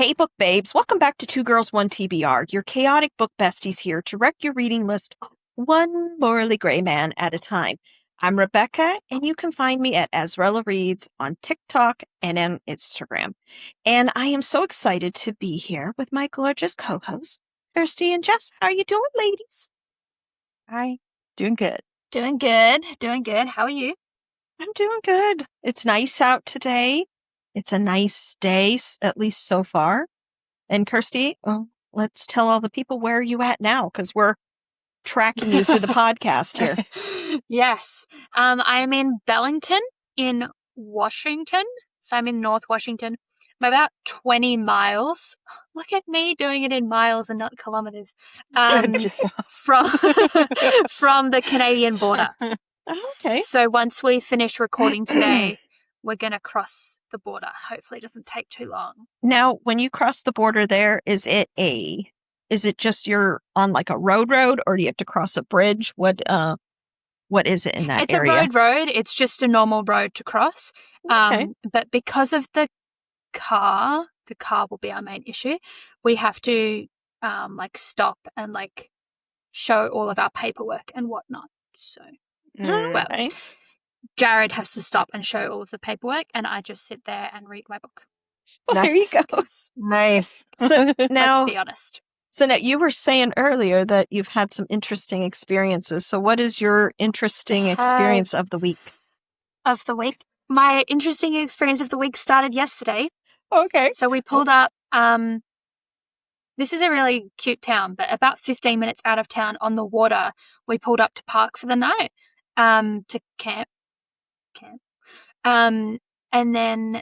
Hey, book babes. Welcome back to Two Girls One TBR, your chaotic book besties here to wreck your reading list one morally gray man at a time. I'm Rebecca, and you can find me at Azrella Reads on TikTok and on Instagram. And I am so excited to be here with my gorgeous co-hosts, Kirsty and Jess. How are you doing, ladies? Hi. Doing good. Doing good. How are you? I'm doing good. It's nice out today. It's a nice day, at least so far. And Kirsty, let's tell all the people where are you at now, because we're tracking you through the podcast here. Yes. I am in Bellington in Washington. So I'm in North Washington. I'm about 20 miles. Look at me doing it in miles and not kilometers. From the Canadian border. Okay. So once we finish recording today, we're going to cross the border. Hopefully it doesn't take too long. Now, when you cross the border there, is it just you're on like a road, or do you have to cross a bridge? What is it in that area? It's a road. It's just a normal road to cross. Okay. But because of the car will be our main issue. We have to stop and show all of our paperwork and whatnot. So, Okay. Jared has to stop and show all of the paperwork, and I just sit there and read my book. Well, there you go. Nice. So now, let's be honest. So now you were saying earlier that you've had some interesting experiences. So what is your interesting experience of the week? My interesting experience of the week started yesterday. Okay. So we pulled up, this is a really cute town, but about 15 minutes out of town on the water, we pulled up to park for the night, to camp. And then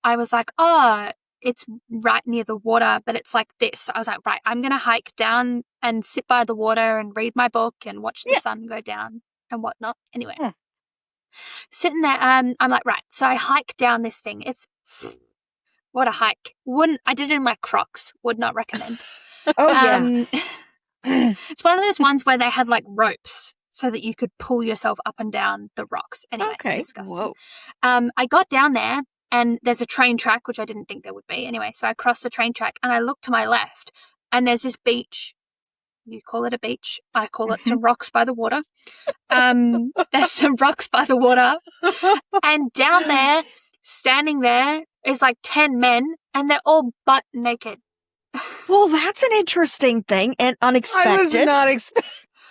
I was like, oh, it's right near the water, but it's like this. So I was like, right, I'm going to hike down and sit by the water and read my book and watch the sun go down and whatnot. Anyway, sitting there, I'm like, right. So I hike down this thing. What a hike. I did it in my Crocs. Would not recommend. It's one of those ones where they had ropes so that you could pull yourself up and down the rocks. Anyway, disgusting. Whoa. I got down there and there's a train track, which I didn't think there would be. Anyway, so I crossed the train track and I looked to my left and there's this beach. You call it a beach. I call it some rocks by the water. There's some rocks by the water. And down there, standing there, is 10 men and they're all butt naked. Well, that's an interesting thing and unexpected. I was not expecting.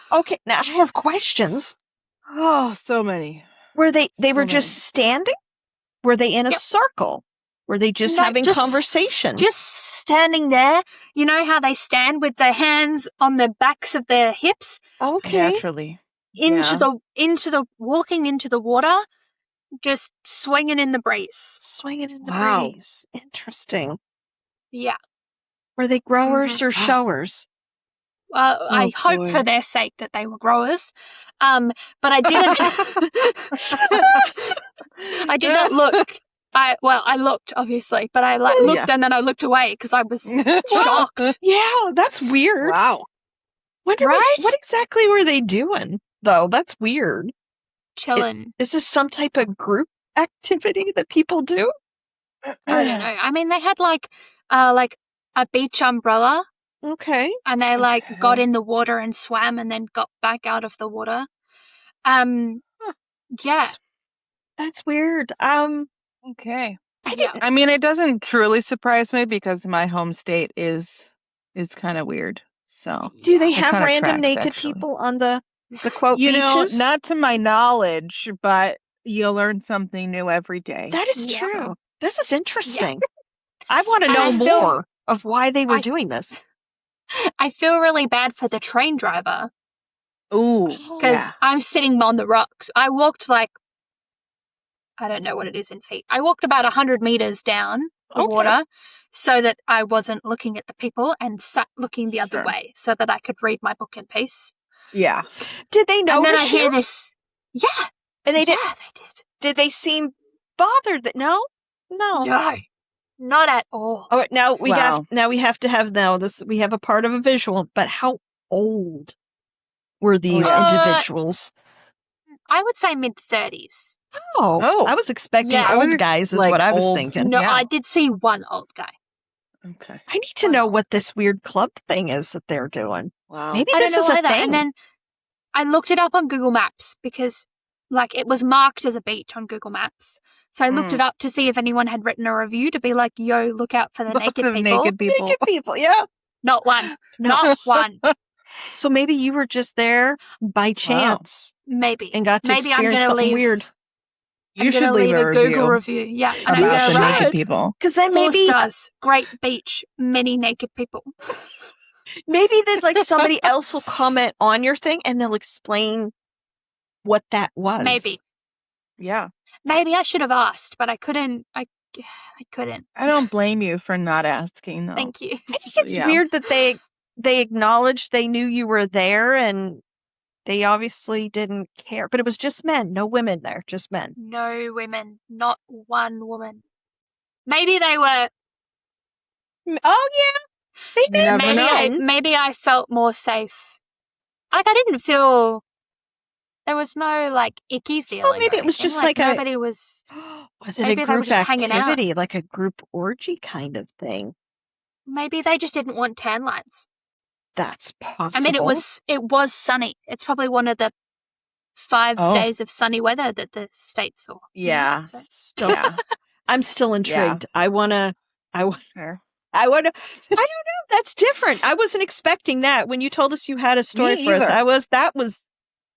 Okay, now I have questions. Oh, so many. Were they were just standing? Were they in a circle? Were they just having conversation? Just standing there. You know how they stand with their hands on the backs of their hips? Okay. Naturally. Walking into the water, just swinging in the breeze. Breeze. Interesting. Yeah. Were they growers or showers? I hope for their sake that they were growers. But I didn't. I did not look. I looked obviously, but I looked and then I looked away because I was shocked. Yeah, that's weird. Wow. What exactly were they doing though? That's weird. Chilling. Is this some type of group activity that people do? I don't know. I mean, they had a beach umbrella. Okay. And they got in the water and swam and then got back out of the water. Yeah. That's weird. Okay. I mean, it doesn't truly surprise me because my home state is kind of weird. So do they have random naked people on the quote beaches? Not to my knowledge, but you learn something new every day. That is true. This is interesting. I want to know more of why they were doing this. I feel really bad for the train driver. Ooh. Because I'm sitting on the rocks. I walked I don't know what it is in feet. I walked about 100 meters down the water so that I wasn't looking at the people and sat looking the other way so that I could read my book in peace. Yeah. Did they notice? And then I hear this. Yeah. And they did. Yeah, they did. Did they seem bothered? No. Not at all. Oh, now we have to have this. We have a part of a visual, but how old were these individuals? I would say mid-30s. Oh, I was expecting old guys is what I was thinking. No, I did see one old guy. Okay. I need to know what this weird club thing is that they're doing. Wow. Maybe I don't this know is a either. thing. And then I looked it up on Google Maps because like it was marked as a beach on Google Maps. So I looked it up to see if anyone had written a review to be like, yo, look out for the Lots naked of people. naked people. Naked people, yeah. Not one. No. Not one. So maybe you were just there by chance Maybe. and got to Maybe I'm experience gonna something leave. weird. You I'm should gonna leave leave a Google review review. Yeah. And I'm about the gonna naked write people. Because then 4 maybe stars. Great beach. Many naked people. that like somebody else will comment on your thing and they'll explain what that was. Maybe. Yeah. Maybe I should have asked, but I couldn't. I couldn't. I don't blame you for not asking, though. Thank you. I think it's weird that they acknowledged they knew you were there and they obviously didn't care. But it was just men, no women there, just men. No women. Not one woman. Maybe they were. Oh yeah, You never know. Maybe I felt more safe. Like I didn't feel. There was no like icky feeling. Well, maybe or it was anything. just like nobody was. Was it maybe a they were group just hanging out. activity, like a group orgy kind of thing? Maybe they just didn't want tan lines. That's possible. I mean, it was sunny. It's probably one of the 5 days of sunny weather that the state saw. Yeah. So. Still, I'm still intrigued. Yeah. I don't know. That's different. I wasn't expecting that when you told us you had a story Me for us. either. That was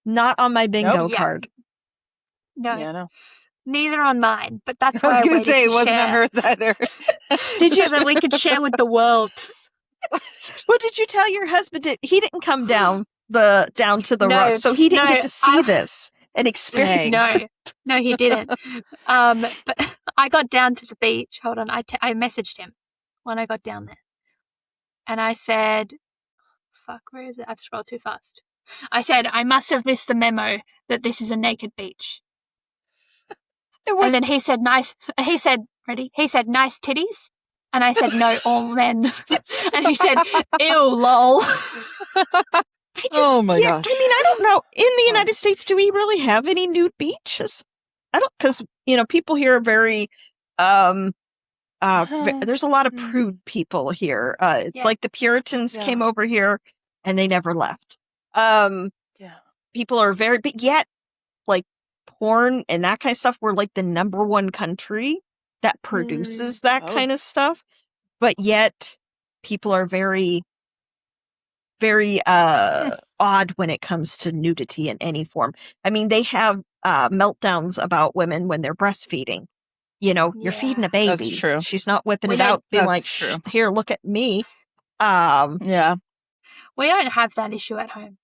not on my bingo Yeah. card. No, Yeah, no. neither on mine. But that's I why was I going waited to say it to wasn't share. on hers either. Did you? So that we could share with the world. Well, did you tell your husband? He didn't come down to the No, rock, so he didn't no, get to see this and experience. No, he didn't. But I got down to the beach. Hold on, I messaged him when I got down there, and I said, "Fuck, where is it? I've scrolled too fast." I said, "I must have missed the memo that this is a naked beach." And then he said, "Nice." He said, "Ready?" He said, "Nice titties." And I said, "No, all men." And he said, "Ew, lol." Oh my gosh. I mean, I don't know. In the United States, do we really have any nude beaches? I don't, because people here are very. There's a lot of prude people here. It's like the Puritans came over here and they never left. People are very, but yet, like porn and that kind of stuff, we're like the number one country that produces that kind of stuff. But yet, people are very, very odd when it comes to nudity in any form. I mean, they have meltdowns about women when they're breastfeeding. You're feeding a baby. That's true. She's not whipping it out, being like, "Here, look at me." Yeah. We don't have that issue at home.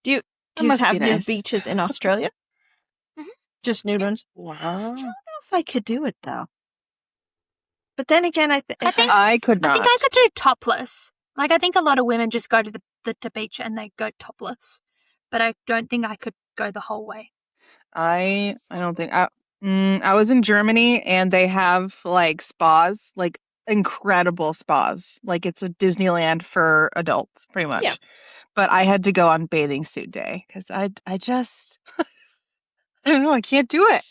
Do you have nude beaches in Australia? Mm-hmm. Just nude ones? Wow. I don't know if I could do it though. But then again, I think I could not. I think I could do topless. Like I think a lot of women just go to the beach and they go topless, but I don't think I could go the whole way. I don't think I was in Germany and they have like spas, like incredible spas. Like it's a Disneyland for adults, pretty much. Yeah. But I had to go on bathing suit day because I just I don't know, I can't do it.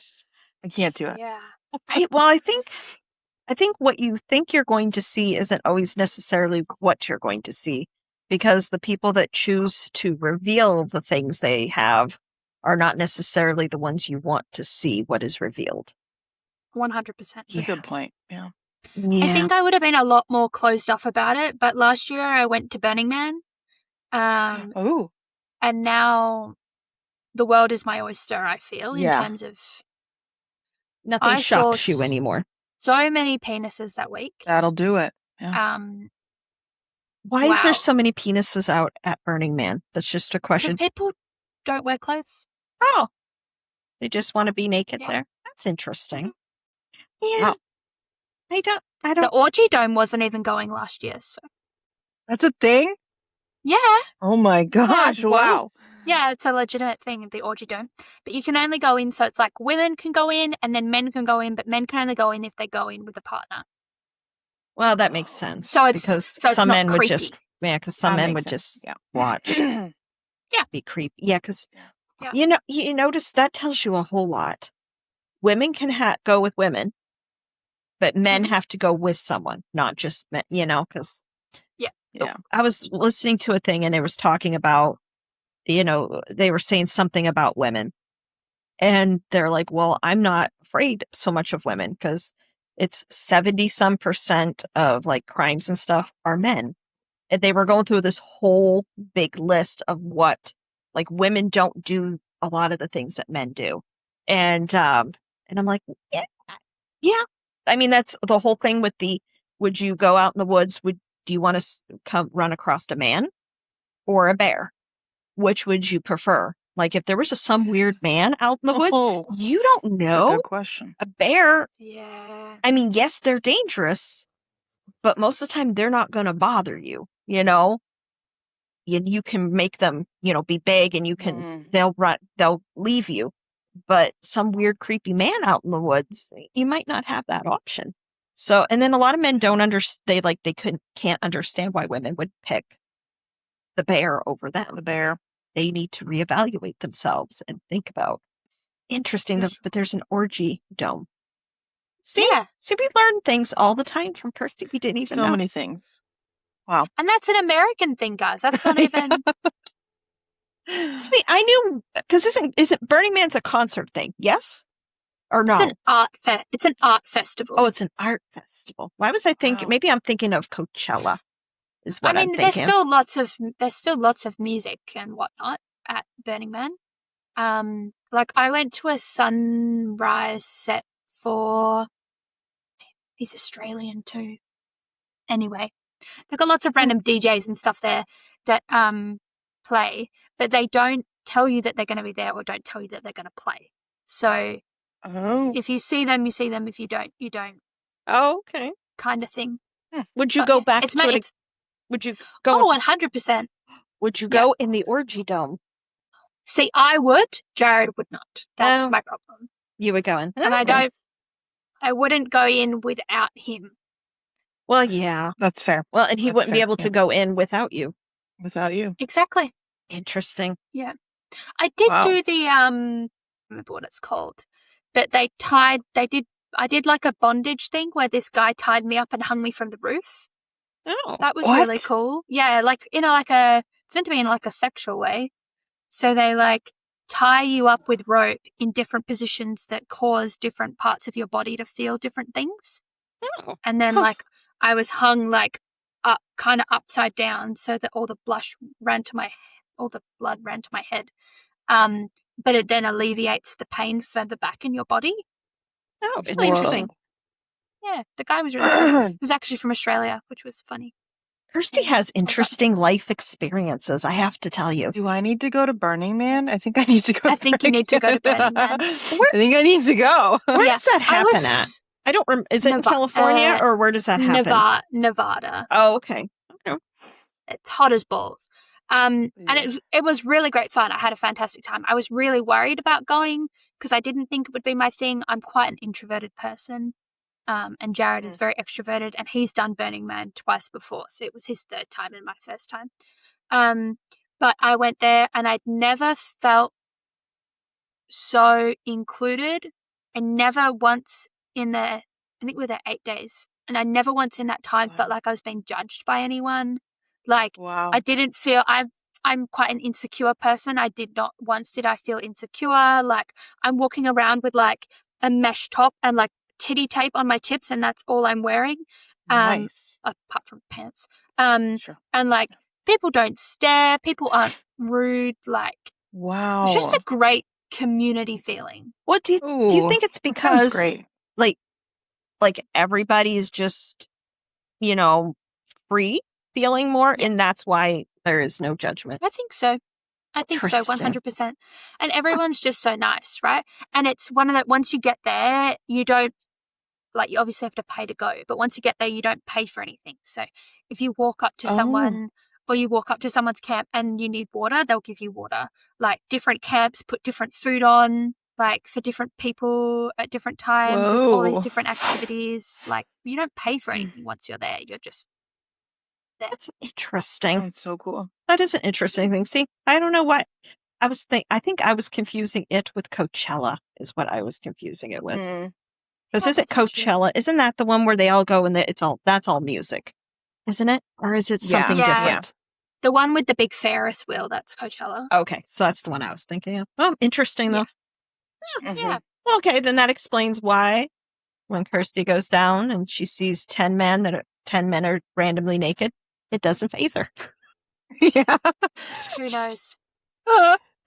I can't do it. Yeah. I think what you think you're going to see isn't always necessarily what you're going to see, because the people that choose to reveal the things they have are not necessarily the ones you want to see what is revealed. 100%. That's a good point. Yeah. Yeah. I think I would have been a lot more closed off about it, but last year I went to Burning Man. And now the world is my oyster, I feel, in terms of nothing shocks you anymore. So many penises that week. That'll do it. Yeah. Why is there so many penises out at Burning Man? That's just a question. Because people don't wear clothes. Oh. They just want to be naked there. That's interesting. Yeah. Wow. I don't. The orgy dome wasn't even going last year, so. That's a thing? Yeah. Oh my gosh. Wow. Yeah, it's a legitimate thing, the orgy dome. But you can only go in, so it's like women can go in and then men can go in, but men can only go in if they go in with a partner. Well, that makes sense. So it's because so some it's men not would creepy. just because some men would just watch. Be creepy. Yeah, because you notice that tells you a whole lot. Women can go with women, but men have to go with someone, not just men, because Yeah. I was listening to a thing and it was talking about, they were saying something about women. And they're like, well, I'm not afraid so much of women because it's 70% of like crimes and stuff are men. And they were going through this whole big list of what like women don't do a lot of the things that men do. And I'm like, yeah. I mean, that's the whole thing with would you go out in the woods? Do you want to come run across a man or a bear? Which would you prefer? Like if there was some weird man out in the woods, you don't That's a know. good question. A bear, Yeah. I mean, yes, they're dangerous, but most of the time they're not going to bother you, You can make them, be big and they'll leave you. But some weird, creepy man out in the woods, you might not have that option. So, and then a lot of men don't understand, they can't understand why women would pick the bear over them. The bear. They need to reevaluate themselves and think about. Interesting, but there's an orgy dome. See, we learn things all the time from Kirsty. We didn't even know. So many things. Wow. And that's an American thing, guys. That's not even. I knew because isn't Burning Man's a concert thing? Yes or no? It's an art festival. Oh, it's an art festival. Why was I thinking? Wow. Maybe I'm thinking of Coachella. Is what I'm thinking. There's still lots of music and whatnot at Burning Man. Like I went to a sunrise set for. He's Australian too. Anyway, they've got lots of random DJs and stuff there that play, but they don't tell you that they're going to be there or don't tell you that they're going to play. So if you see them, you see them. If you don't, you don't. Oh, okay. Kind of thing. Would you go back to it? Would you go? Oh, 100%. Would you go in the orgy dome? See, I would. Jared would not. That's my problem. You would go in. And I wouldn't go in without him. Well, yeah. That's fair. Well, and he wouldn't be able to go in without you. Without you. Exactly. Interesting. Yeah. I did do the, I don't remember what it's called, but I did like a bondage thing where this guy tied me up and hung me from the roof. Oh. That was really cool. Yeah, like, it's meant to be in like a sexual way. So they like tie you up with rope in different positions that cause different parts of your body to feel different things. Oh. And then like I was hung like up, kind of upside down, so that all the blood ran to my head. But it then alleviates the pain further back in your body. Oh, interesting. Yeah, the guy was really cool. He was actually from Australia, which was funny. Kirsty has interesting life experiences, I have to tell you. Do I need to go to Burning Man? I think I need to go. I think you need to go to Burning Man. I think I need to go. Where does that happen at? I don't remember. Is it in California or where does that happen? Nevada. Oh, okay. It's hot as balls. And it was really great fun. I had a fantastic time. I was really worried about going because I didn't think it would be my thing. I'm quite an introverted person. And Jared is very extroverted, and he's done Burning Man twice before, so it was his third time and my first time. But I went there, and I'd never felt so included, and never once I think we were there 8 days, and I never once in that time felt like I was being judged by anyone. Like, I didn't feel, I'm quite an insecure person. Did I feel insecure. Like, I'm walking around with like a mesh top and like titty tape on my tips, and that's all I'm wearing. Nice. Apart from pants. Sure. And like people don't stare, people aren't rude. Like, wow, it's just a great community feeling. What do you think it's because great. like everybody's just free feeling more, and that's why there is no judgment? I think so. 100%. And everyone's just so nice, right? And it's one of that, once you get there, you don't, like, you obviously have to pay to go, but once you get there, you don't pay for anything. So if you walk up to someone, or you walk up to someone's camp and you need water, they'll give you water. Like, different camps put different food on, like, for different people at different times. There's all these different activities. Like, you don't pay for anything once you're there. You're just there. That's interesting. That's so cool. That is an interesting thing. See, I don't know why. I think I was confusing it with Coachella is what I was confusing it with. This That's isn't potentially- Coachella. Isn't that the one where they all go and that's all music? Isn't it? Or is it something Yeah. different? The one with the big Ferris wheel, that's Coachella. Okay, so that's the one I was thinking of. Oh, interesting though. Mhm. Yeah. Well, okay, then that explains why when Kirsty goes down and she sees 10 men 10 men are randomly naked, it doesn't faze her. Yeah. Who knows?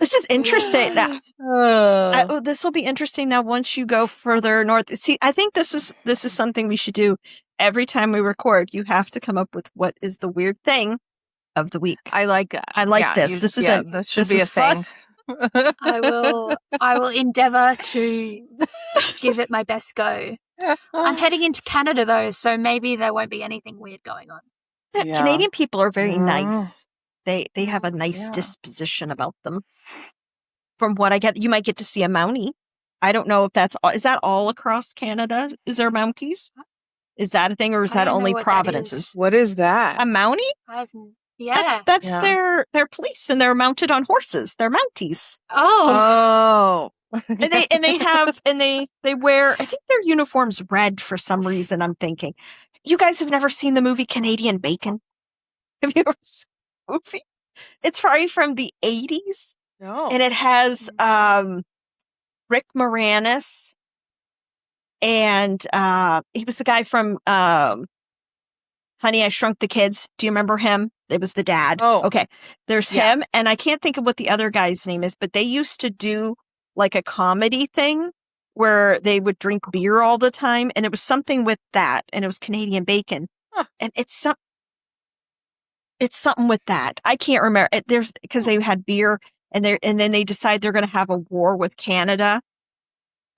This is interesting. Now, Oh. this will be interesting now once you go further north. See, I think this is something we should do every time we record. You have to come up with what is the weird thing of the week. I like that. I like Yeah, this. This is this should this be a is fun. thing. I will endeavor to give it my best go. I'm heading into Canada though, so maybe there won't be anything weird going on. Yeah. Canadian people are very Yeah. nice. They have a nice Yeah. disposition about them. From what I get, you might get to see a Mountie. I don't know if is that all across Canada? Is there Mounties? Is that a thing, or is I that don't know only what that Providences? is. What is that? A Mountie? Yeah. That's Yeah. their police, and they're mounted on horses. They're Mounties, Oh. and they wear. I think their uniform's red for some reason. I'm thinking, you guys have never seen the movie Canadian Bacon? Have you ever seen the movie? It's probably from the 80s. No. And it has Rick Moranis, and he was the guy from Honey, I Shrunk the Kids. Do you remember him? It was the dad. Oh. Okay. There's Yeah. him, and I can't think of what the other guy's name is, but they used to do like a comedy thing where they would drink beer all the time, and it was something with that, and it was Canadian Bacon. Huh. And it's something with that. I can't remember. There's because they had beer. And then they decide they're going to have a war with Canada,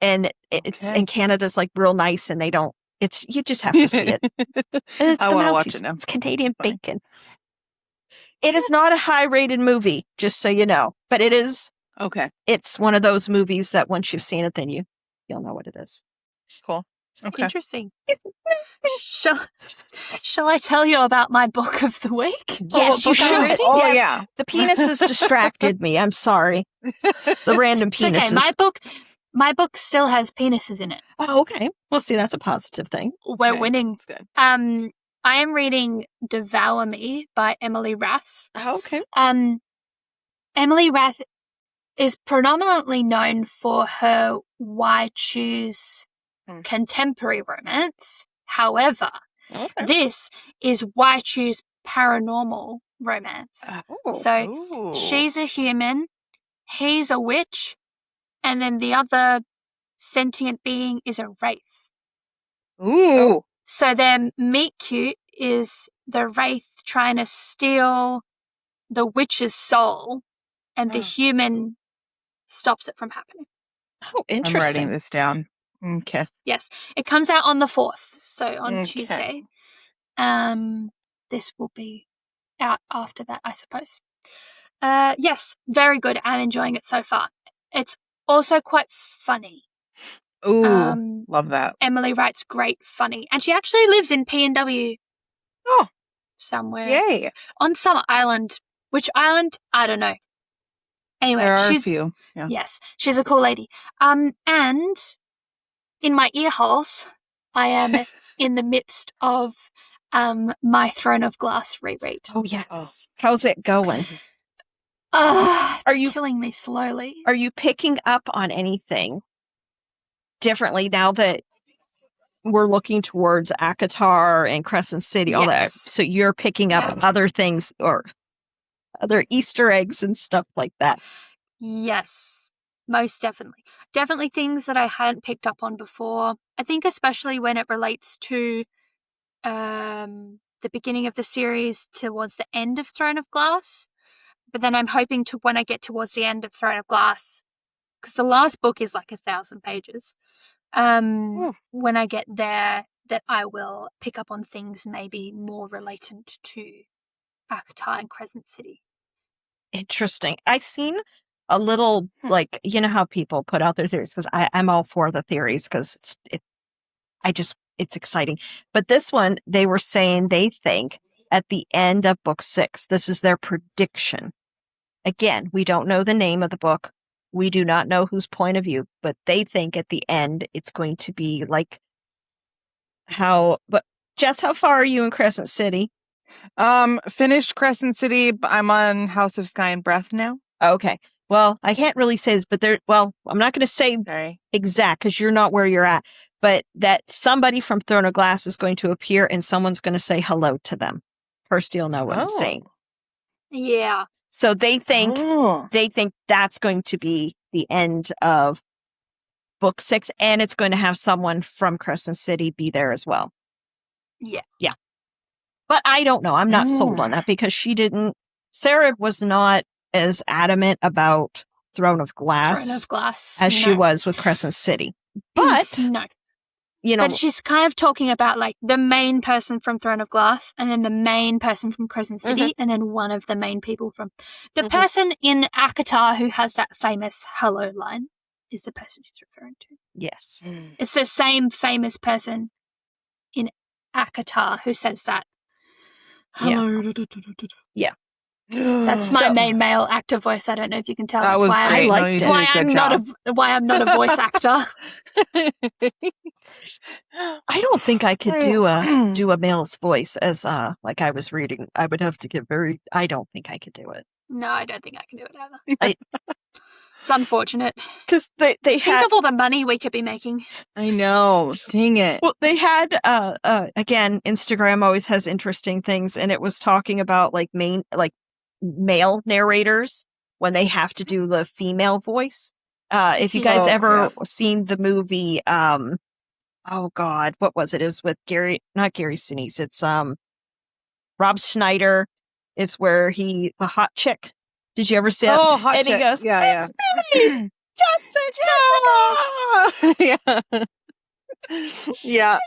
and and Canada's like real nice, and they don't. You just have to see it. And it's I the want to watch Mounties. it now. It's Canadian Fine. Bacon. It is not a high-rated movie, just so you know, but it is. Okay. It's one of those movies that once you've seen it, then you'll know what it is. Cool. Okay. Interesting. Shall I tell you about my book of the week? Or Yes, what you book I'm should. reading? Oh Yes. yeah. The penises distracted me. I'm sorry. The random It's penises. okay. My book still has penises in it. Oh, okay. Well, see, that's a positive thing. We're Okay, winning. That's good. I am reading Devour Me by Emily Rath. Oh, okay. Emily Rath is predominantly known for her Why Choose contemporary romance. However, Okay. this is Why Choose paranormal romance. Oh. So she's a human, he's a witch, and then the other sentient being is a wraith. Ooh. So their meet cute is the wraith trying to steal the witch's soul, and the human stops it from happening. Oh, interesting. I'm writing this down. Okay. Yes, it comes out on the 4th, so on Okay. Tuesday. This will be out after that, I suppose. Yes, very good. I'm enjoying it so far. It's also quite funny. Ooh. Love that. Emily writes great funny, and she actually lives in PNW Oh. somewhere Yay. on some island. Which island? I don't know. Anyway, There are a she's few. Yeah. yes, she's a cool lady. And in my ear holes, I am in the midst of my Throne of Glass reread. Oh, yes. How's it going? It's killing me slowly. Are you picking up on anything differently now that we're looking towards ACOTAR and Crescent City, all that? Yes. So you're picking up other things or other Easter eggs and stuff like that. Yes, most definitely. Definitely things that I hadn't picked up on before. I think especially when it relates to the beginning of the series towards the end of Throne of Glass. But then I'm hoping to, when I get towards the end of Throne of Glass, because the last book is like 1,000 pages, when I get there, that I will pick up on things maybe more related to ACOTAR and Crescent City. Interesting. I seen a little, like, you know how people put out their theories, because I'm all for the theories because it's exciting. But this one, they were saying they think at the end of book 6, this is their prediction. Again, we don't know the name of the book. We do not know whose point of view, but they think at the end it's going to be like but Jess, how far are you in Crescent City? Finished Crescent City. I'm on House of Sky and Breath now. Okay. Well, I can't really say this, but I'm not going to say Sorry. exact because you're not where you're at, but that somebody from Throne of Glass is going to appear and someone's going to say hello to them. Kirsty will know what I'm saying. Yeah. So they think that's going to be the end of book 6, and it's going to have someone from Crescent City be there as well. Yeah. Yeah. But I don't know. I'm not sold on that because Sarah was not as adamant about Throne of Glass as she was with Crescent City. But, no. You know, but she's kind of talking about like the main person from Throne of Glass and then the main person from Crescent City and then one of the main people from the person in ACOTAR who has that famous hello line is the person she's referring to. Yes. It's the same famous person in ACOTAR who says that. Hello. Yeah. That's my main male actor voice. I don't know if you can tell. That was why great. That's why I'm not a voice actor. I don't think I could do a male's voice as like I was reading. I would have to get I don't think I could do it. No, I don't think I can do it either. It's unfortunate. Because they think of all the money we could be making. I know. Dang it. Well, they had again, Instagram always has interesting things, and it was talking about like male narrators when they have to do the female voice. If you guys ever seen the movie, oh God, what was it? It was with not Gary Sinise. It's Rob Schneider. It's where the hot chick. Did you ever see it? Oh, hot and chick. He goes, yeah. Me, Jessica. Yeah.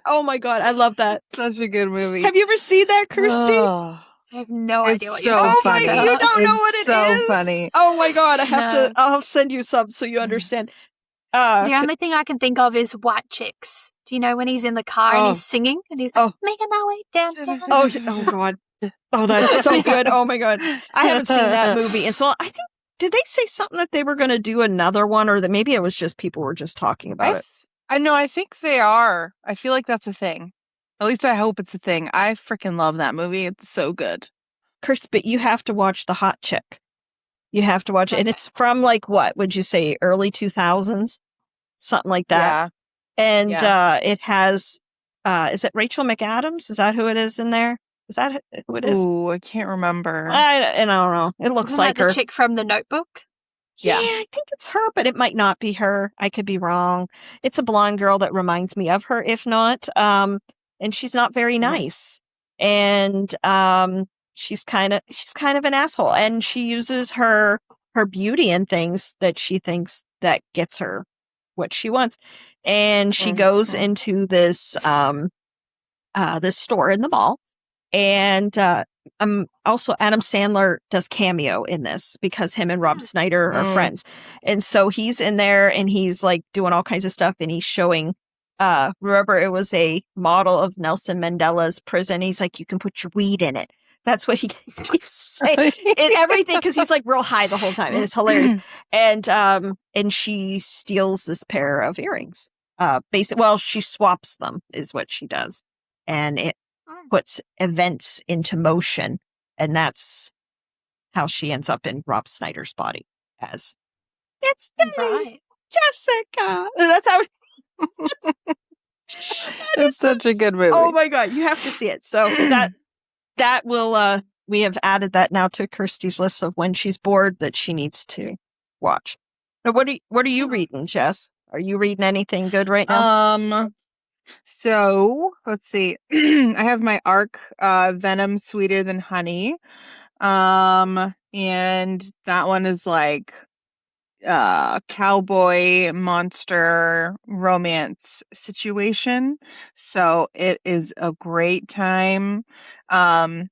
Oh my God, I love that. Such a good movie. Have you ever seen that, Kirsty? I have no idea what you're so talking funny. about. You don't know what it is? So funny. Oh my God, I'll send you some so you understand. The only thing I can think of is White Chicks. Do you know when he's in the car and he's singing and he's like, making my way downtown? Oh God. Oh, that's so good. Oh my God. I haven't seen that movie. And so I think, did they say something that they were going to do another one, or that maybe it was just people were just talking about it? I know. I think they are. I feel like that's a thing. At least I hope it's a thing. I freaking love that movie. It's so good. Kirsty, but you have to watch The Hot Chick. You have to watch it. And it's from like, what would you say, early 2000s? Something like that. Yeah. And it has, is it Rachel McAdams? Is that who it is in there? Is that who it is? Ooh, I can't remember. I don't know. It looks like her. The chick from The Notebook? Yeah, I think it's her, but it might not be her. I could be wrong. It's a blonde girl that reminds me of her, if not. And she's not very nice. And she's kind of an asshole. And she uses her beauty and things that she thinks that gets her what she wants. And she goes into this this store in the mall. And also Adam Sandler does cameo in this because him and Rob Schneider are friends. And so he's in there and he's like doing all kinds of stuff, and he's showing remember it was a model of Nelson Mandela's prison. He's like, you can put your weed in it. That's what he keeps saying in everything, because he's like real high the whole time, and it's hilarious. And she steals this pair of earrings. She swaps them is what she does. And it puts events into motion, and that's how she ends up in Rob Schneider's body as it's right. Jessica. That's how. It's such a good movie. Oh my God, you have to see it. So that will we have added that now to Kirsty's list of when she's bored that she needs to watch. Now, what are you reading, Jess? Are you reading anything good right now? So let's see. I have my ARC, Venom Sweeter Than Honey. And that one is like cowboy monster romance situation. So it is a great time. I'm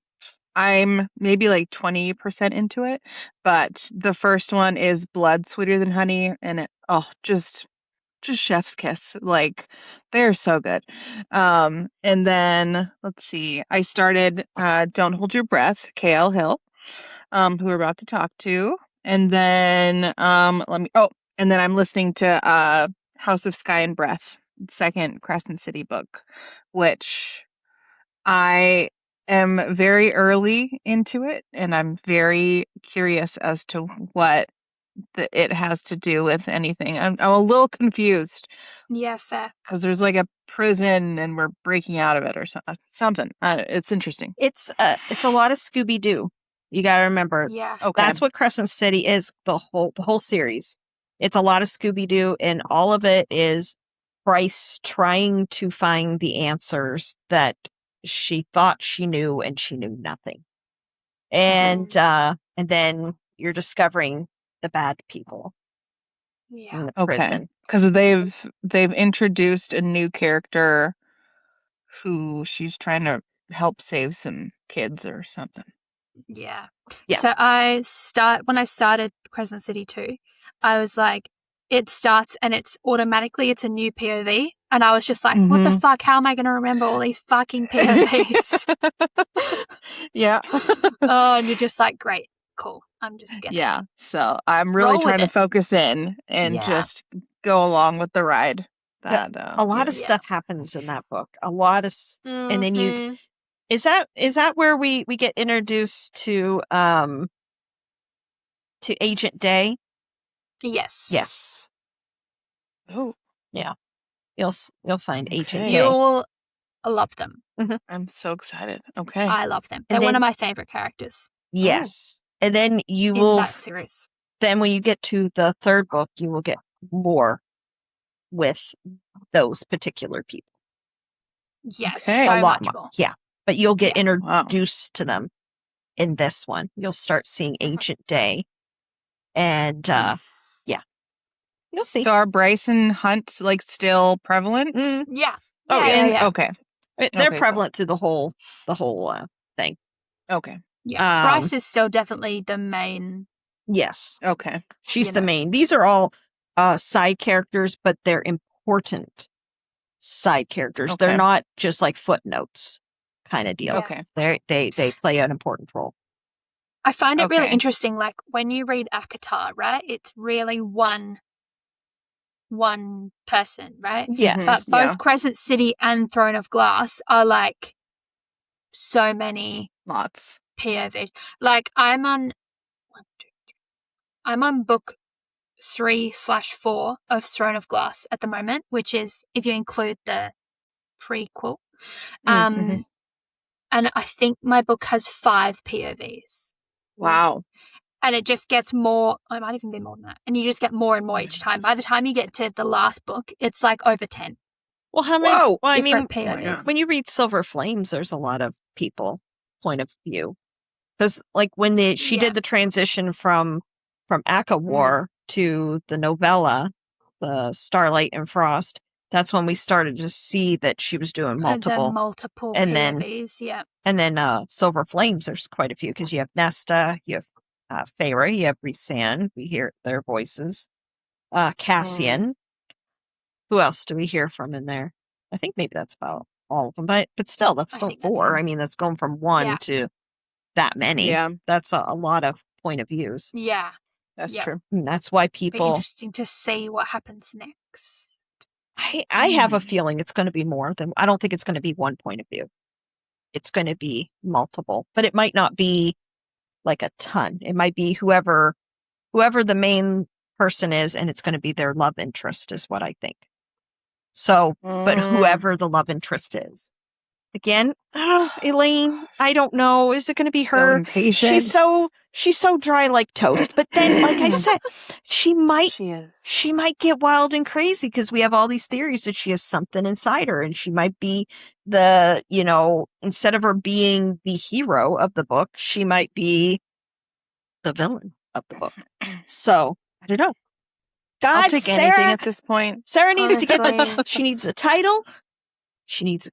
maybe like 20% into it, but the first one is Blood Sweeter Than Honey, and just chef's kiss. Like, they're so good. And then let's see, I started Don't Hold Your Breath, KL Hill, who we're about to talk to. And then and then I'm listening to House of Sky and Breath second Crescent City book, which I am very early into it, and I'm very curious as to what it has to do with anything. I'm a little confused Yeah, fair. because there's like a prison and we're breaking out of it or something. It's interesting. It's a lot of Scooby Doo. You got to remember Yeah. Okay. that's what Crescent City is. The whole series. It's a lot of Scooby Doo, and all of it is Bryce trying to find the answers that she thought she knew, and she knew nothing. And then you're discovering the bad people Yeah. in the Okay. prison. Because they've introduced a new character who she's trying to help save some kids or something. Yeah. Yeah. So when I started Crescent City 2, I was like, it starts and it's a new POV. And I was just like, what the fuck? How am I going to remember all these fucking POVs? Yeah. And you're just like, great, cool. I'm just going to. Yeah. So I'm really roll with trying to it. focus in and just go along with the ride. That A lot of Yeah. stuff happens in that book. A lot of, and then Mhm. is that where we get introduced to Agent Day? Yes. Yes. Oh, Yeah. You'll find Agent Okay. Day. You'll love them. I'm so excited. Okay. I love them. And They're one then- of my favorite characters Yes. And then you in will that series. then when you get to the third book, you will get more with those particular people. Yes, Okay. so A lot much more. more. Yeah. But you'll get Yeah. introduced to them in this one. You'll start seeing Agent Day. And you'll see. So are Bryce and Hunt like still prevalent? Yeah. Oh, yeah, yeah. yeah. Okay. They're Okay, cool. prevalent through the whole thing. Okay. Yeah. Bryce is still definitely the main. Yes. Okay. She's the main. These are all side characters, but they're important side characters. Okay. They're not just like footnotes kind of deal. Okay. They play an important role. I find it really Okay. interesting. Like when you read ACOTAR, right? It's really one person, right? Yes. But both Yeah. Crescent City and Throne of Glass are like so many Lots. POVs. Like I'm on book 3/4 of Throne of Glass at the moment, which is if you include the prequel. Mhm. And I think my book has 5 POVs. Wow. And it just gets more, I might even be more than that. And you just get more and more each time. By the time you get to the last book, it's like over 10 Well, how many? Whoa. Well, I mean, different POVs. when you read Silver Flames, there's a lot of people point of view. Because like when she Yeah. did the transition from ACOTAR to the novella, the Starlight and Frost, that's when we started to see that she was doing multiple. The multiple and then- POVs, yeah. And then Silver Flames, there's quite a few because you have Nesta, you have Feyre, you have Rhysand. We hear their voices. Cassian. Who else do we hear from in there? I think maybe that's about all of them, but still, that's I still think that's 4. it. I mean, that's going from 1 Yeah. to that many. Yeah, That's a lot of point of views. Yeah. that's Yeah. true. And that's why Be people. interesting to see what happens next. I have a feeling it's going to be more than. I don't think it's going to be one point of view. It's going to be multiple, but it might not be like a ton. It might be whoever the main person is, and it's going to be their love interest, is what I think. So, but whoever the love interest is. Again, Elaine, I don't know. Is it going to be So her? impatient. She's so dry like toast. But then, like I said, she might She is. she might get wild and crazy because we have all these theories that she has something inside her, and she might be the, instead of her being the hero of the book, she might be the villain of the book. So I don't know. God, I'll take anything at this point. Sarah needs to get Honestly. she needs a title. She needs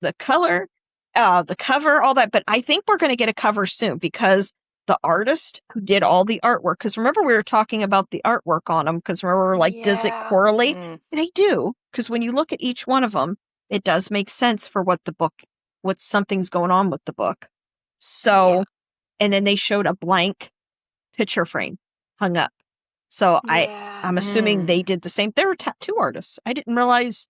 the color, the cover, all that. But I think we're going to get a cover soon because the artist who did all the artwork, because remember we were talking about the artwork on them, because remember we were like, does it Yeah. correlate? They do, because when you look at each one of them, it does make sense for what something's going on with the book. So, Yeah. and then they showed a blank picture frame hung up. So Yeah. I'm assuming they did the same. They were tattoo artists. I didn't realize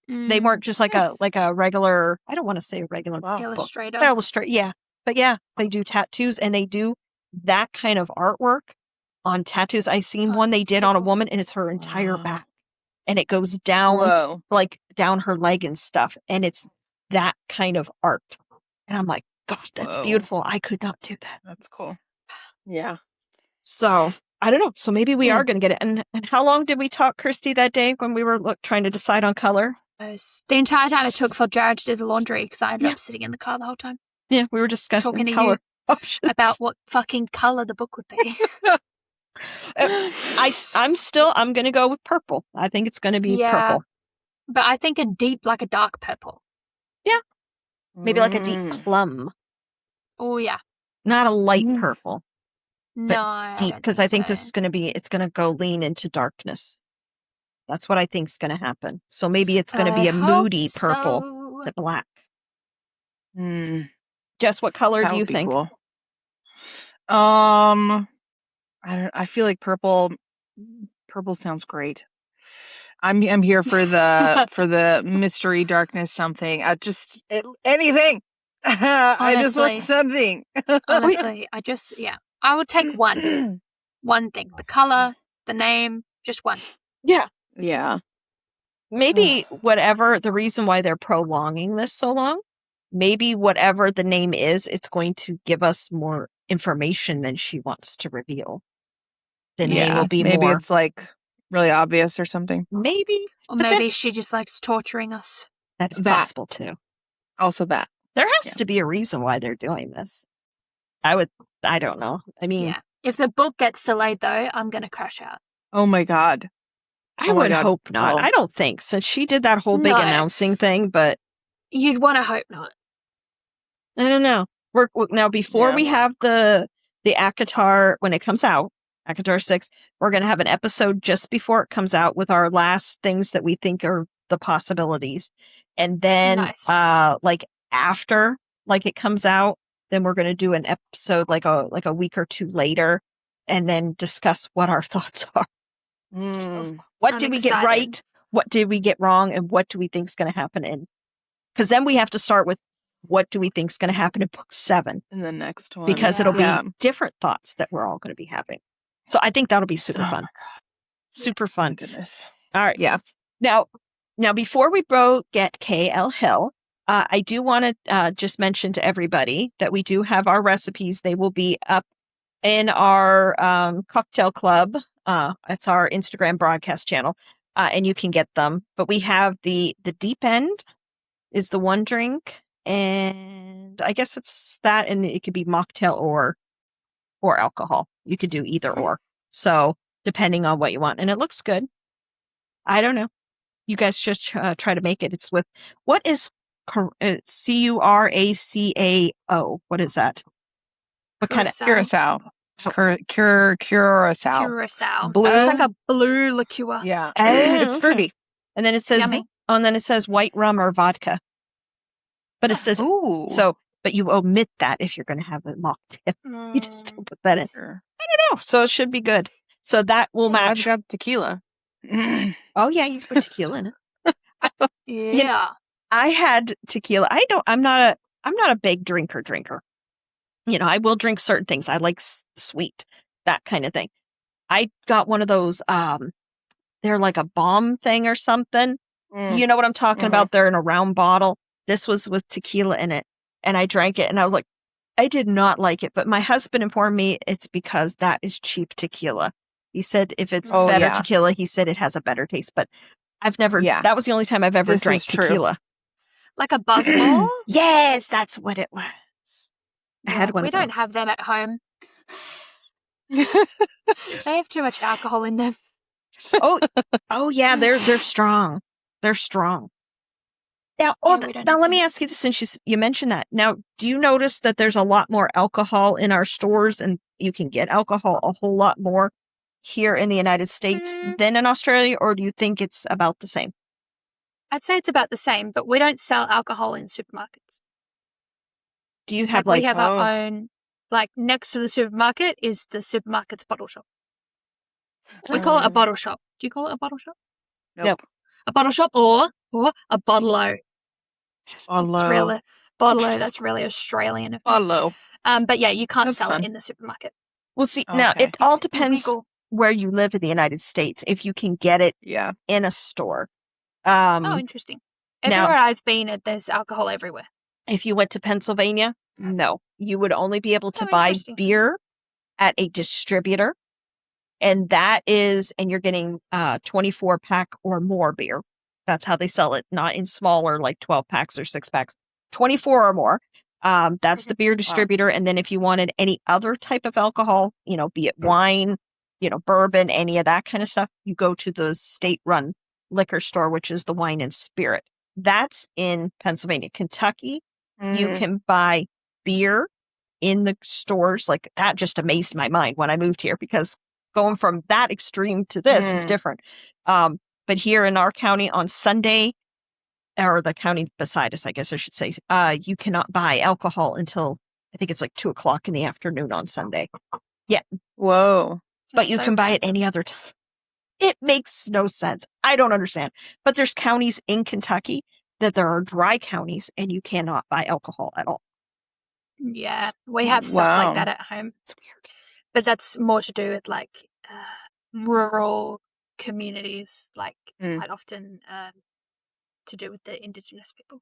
They weren't just like a regular, I don't want to say regular Wow. book. Illustrator. They're yeah. But yeah, they do tattoos, and they do that kind of artwork on tattoos. I seen one they did on a cool. woman, and it's her entire Wow. back. And it goes down, Whoa. like down her leg and stuff. And it's that kind of art. And I'm like, gosh, that's Whoa. beautiful. I could not do that. That's cool. Yeah. So I don't know. So maybe we are going to get it. And how long did we talk, Kirsty, that day when we were trying to decide on color? The entire time it took for Jared to do the laundry because I ended up sitting in the car the whole time. Yeah, we were discussing Talking to color you options. about what fucking color the book would be. I'm going to go with purple. I think it's going to be purple. But I think like a dark purple. Yeah. Maybe like a deep plum. Oh, yeah. Not a light purple. No. Deep, because I think this is going to be, it's going to go lean into darkness. That's what I think is going to happen. So maybe it's going to be a moody purple to black. Jess, what color do you think? Cool. I feel like purple sounds great. I'm here for the mystery, darkness, something. Anything. I just want something. Honestly, I would take one thing. The color, the name, just one. Yeah. Yeah. Maybe whatever the reason why they're prolonging this so long, maybe whatever the name is, it's going to give us more information than she wants to reveal. The name will be maybe more. It's like really obvious or something. Maybe. Or maybe she just likes torturing us. That is possible too. Also that. There has to be a reason why they're doing this. I don't know. I mean, if the book gets delayed though, I'm going to crash out. Oh my God. I would hope not. I don't think, since she did that whole big announcing thing, but you'd want to hope not. I don't know. Now before we have the ACOTAR, when it comes out, ACOTAR 6, we're going to have an episode just before it comes out with our last things that we think are the possibilities. And then like after it comes out, then we're going to do an episode like a week or two later and then discuss what our thoughts are. What did we get right? What did we get wrong? And what do we think is going to happen in? Because then we have to start with what do we think is going to happen in book 7? In the next one. Because it'll be different thoughts that we're all going to be having. So I think that'll be super fun. Super fun. Goodness. All right. Yeah. Now before we get KL Hill, I do want to just mention to everybody that we do have our recipes. They will be up in our cocktail club. It's our Instagram broadcast channel, and you can get them. But we have the Deep End is the one drink, and I guess it's that, and it could be mocktail or alcohol. You could do either or. So depending on what you want, and it looks good. I don't know. You guys should try to make it. It's with what is CURACAO? What is that? What kind of Curacao? Curacao. Blue. It's like a blue liqueur. Yeah. It's fruity. And then it says, Yummy. and then it says white rum or vodka. But it says, but you omit that if you're going to have a mocktail. You just don't put that in. Sure. I don't know. So it should be good. So that will match. I've got tequila. Oh yeah, you can put tequila in it. I had tequila. I'm not a big drinker. I will drink certain things. I like sweet, that kind of thing. I got one of those, they're like a bomb thing or something. You know what I'm talking about? They're in a round bottle. This was with tequila in it. And I drank it and I was like, I did not like it. But my husband informed me it's because that is cheap tequila. He said if it's better tequila, he said it has a better taste. But I've never, that was the only time I've ever drank tequila. Like a buzzball? Yes, that's what it was. I had one. We don't have them at home. They have too much alcohol in them. Oh yeah, they're strong. They're strong. Now, let me ask you this, since you mentioned that. Now, do you notice that there's a lot more alcohol in our stores, and you can get alcohol a whole lot more here in the United States than in Australia, or do you think it's about the same? I'd say it's about the same, but we don't sell alcohol in supermarkets. Do you have we have our own, next to the supermarket is the supermarket's bottle shop. We call it a bottle shop. Do you call it a bottle shop? Nope. A bottle shop, or Or a bottle-o. Follow. It's really bottle-o. That's really Australian of me. Follow. But yeah, you can't That's sell fun. it in the supermarket. Well, see, now Okay. it all It's depends illegal. where you live in the United States, if you can get it Yeah. in a store. Oh, interesting. now- Everywhere I've been, there's alcohol everywhere. If you went to Pennsylvania, no. You would only be able to Oh, buy interesting. beer at a distributor. And you're getting 24 pack or more beer. That's how they sell it, not in smaller like 12 packs or 6 packs. 24 or more. That's the beer distributor. And then if you wanted any other type of alcohol, be it wine, bourbon, any of that kind of stuff, you go to the state-run liquor store, which is the Wine and Spirit. That's in Pennsylvania. Kentucky, you can buy beer in the stores. Like, that just amazed my mind when I moved here, because going from that extreme to this is different. But here in our county on Sunday, or the county beside us, I guess I should say, you cannot buy alcohol until I think it's like 2:00 in the afternoon on Sunday. Yeah. Whoa. But you can buy it any other time. It makes no sense. I don't understand. But there's counties in Kentucky that there are dry counties and you cannot buy alcohol at all. Yeah, we have stuff Wow. like that at home. It's weird. But that's more to do with like rural communities, like quite often to do with the indigenous people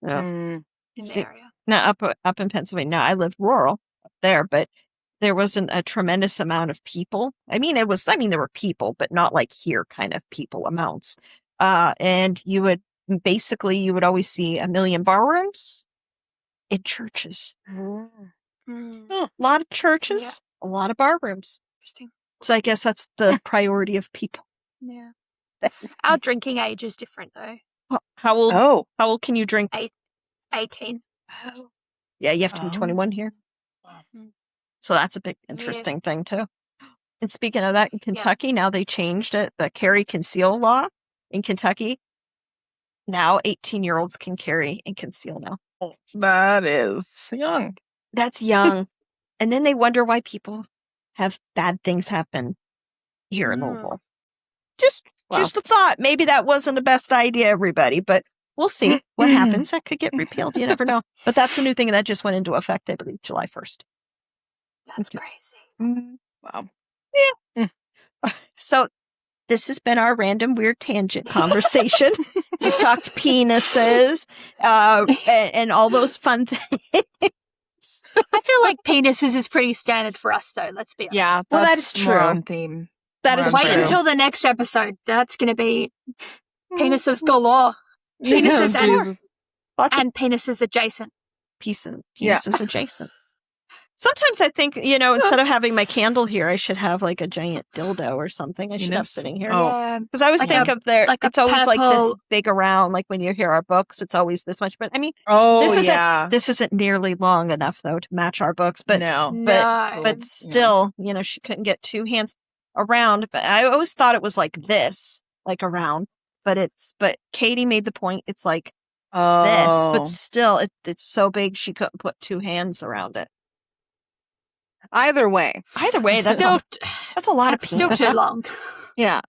Yeah. in See, the area. Now up in Pennsylvania, now I lived rural up there, but there wasn't a tremendous amount of people. I mean, there were people, but not like here kind of people amounts. And you would always see a million barrooms in churches. A lot of churches, a lot of barrooms. Interesting. So I guess that's the priority of people. Yeah. Our drinking age is different though. How old? Oh. How old can you drink? 18. Oh. Yeah, you have to be 21 here. So that's a big interesting thing too. And speaking of that, in Kentucky, now they changed it. The carry conceal law in Kentucky. Now 18-year-olds can carry and conceal now. That is young. That's young. And then they wonder why people have bad things happen here in Louisville. Just a thought. Maybe that wasn't the best idea, everybody, but we'll see what happens. That could get repealed. You never know. But that's a new thing that just went into effect, I believe, July 1st. That's crazy. Wow. Yeah. So this has been our random weird tangent conversation. We've talked penises and all those fun things. I feel like penises is pretty standard for us, though. Let's be honest. Yeah, well, that is more true. on theme. That is Wait true. until the next episode. That's going to be penises galore. Penises and penises adjacent. Penises adjacent. Sometimes I think, instead of having my candle here, I should have like a giant dildo or something I should have sitting here. Yeah. Because I always think of it's always like this purple- big around, like when you hear our books, it's always this much. But I mean, this isn't nearly long enough though to match our books. But but still, she couldn't get two hands around. But I always thought it was like this, like around. But Katie made the point. It's like this, but still, it's so big she couldn't put two hands around it. Either way, that's a lot of still penis. too long. Yeah.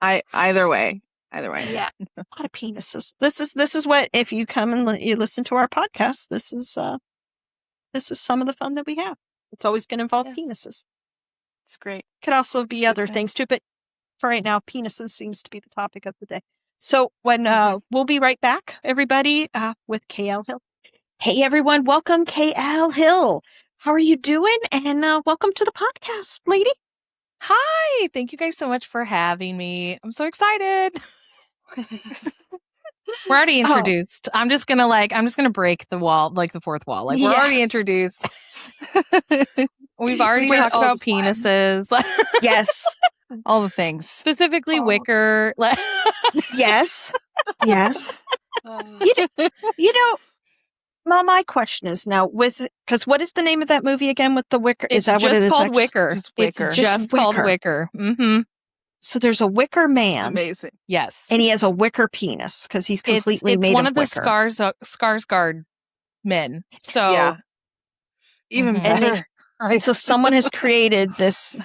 Either way. Yeah. A lot of penises. This is what, if you come and you listen to our podcast, this is some of the fun that we have. It's always going to involve penises. It's great. Could also be other things too, but for right now, penises seems to be the topic of the day. So when we'll be right back, everybody, with KL Hill. Hey everyone, welcome KL Hill. How are you doing? And welcome to the podcast, lady. Hi. Thank you guys so much for having me. I'm so excited. We're already introduced. I'm just gonna break the wall, like the fourth wall. Like we're already introduced. We've already talked about penises. Yes. All the things. Specifically Wicker. Yes. Well, my question is now because what is the name of that movie again with the Wicker? It's that what it is? Called Wicker. It's It's just called Wicker. Mm-hmm. So there's a Wicker man. Amazing. Yes. And he has a wicker penis because he's completely made It's one of of the wicker. Skarsgård men. So yeah. Even better. So someone has created this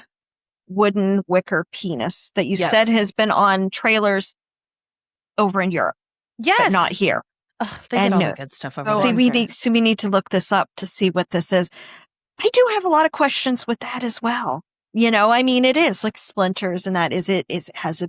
wooden wicker penis that you said has been on trailers over in Europe, Yes. but not here. Ugh, they get all the good stuff over Oh, there. we need to look this up to see what this is. I do have a lot of questions with that as well. You know, I mean, it is like splinters and that. Has it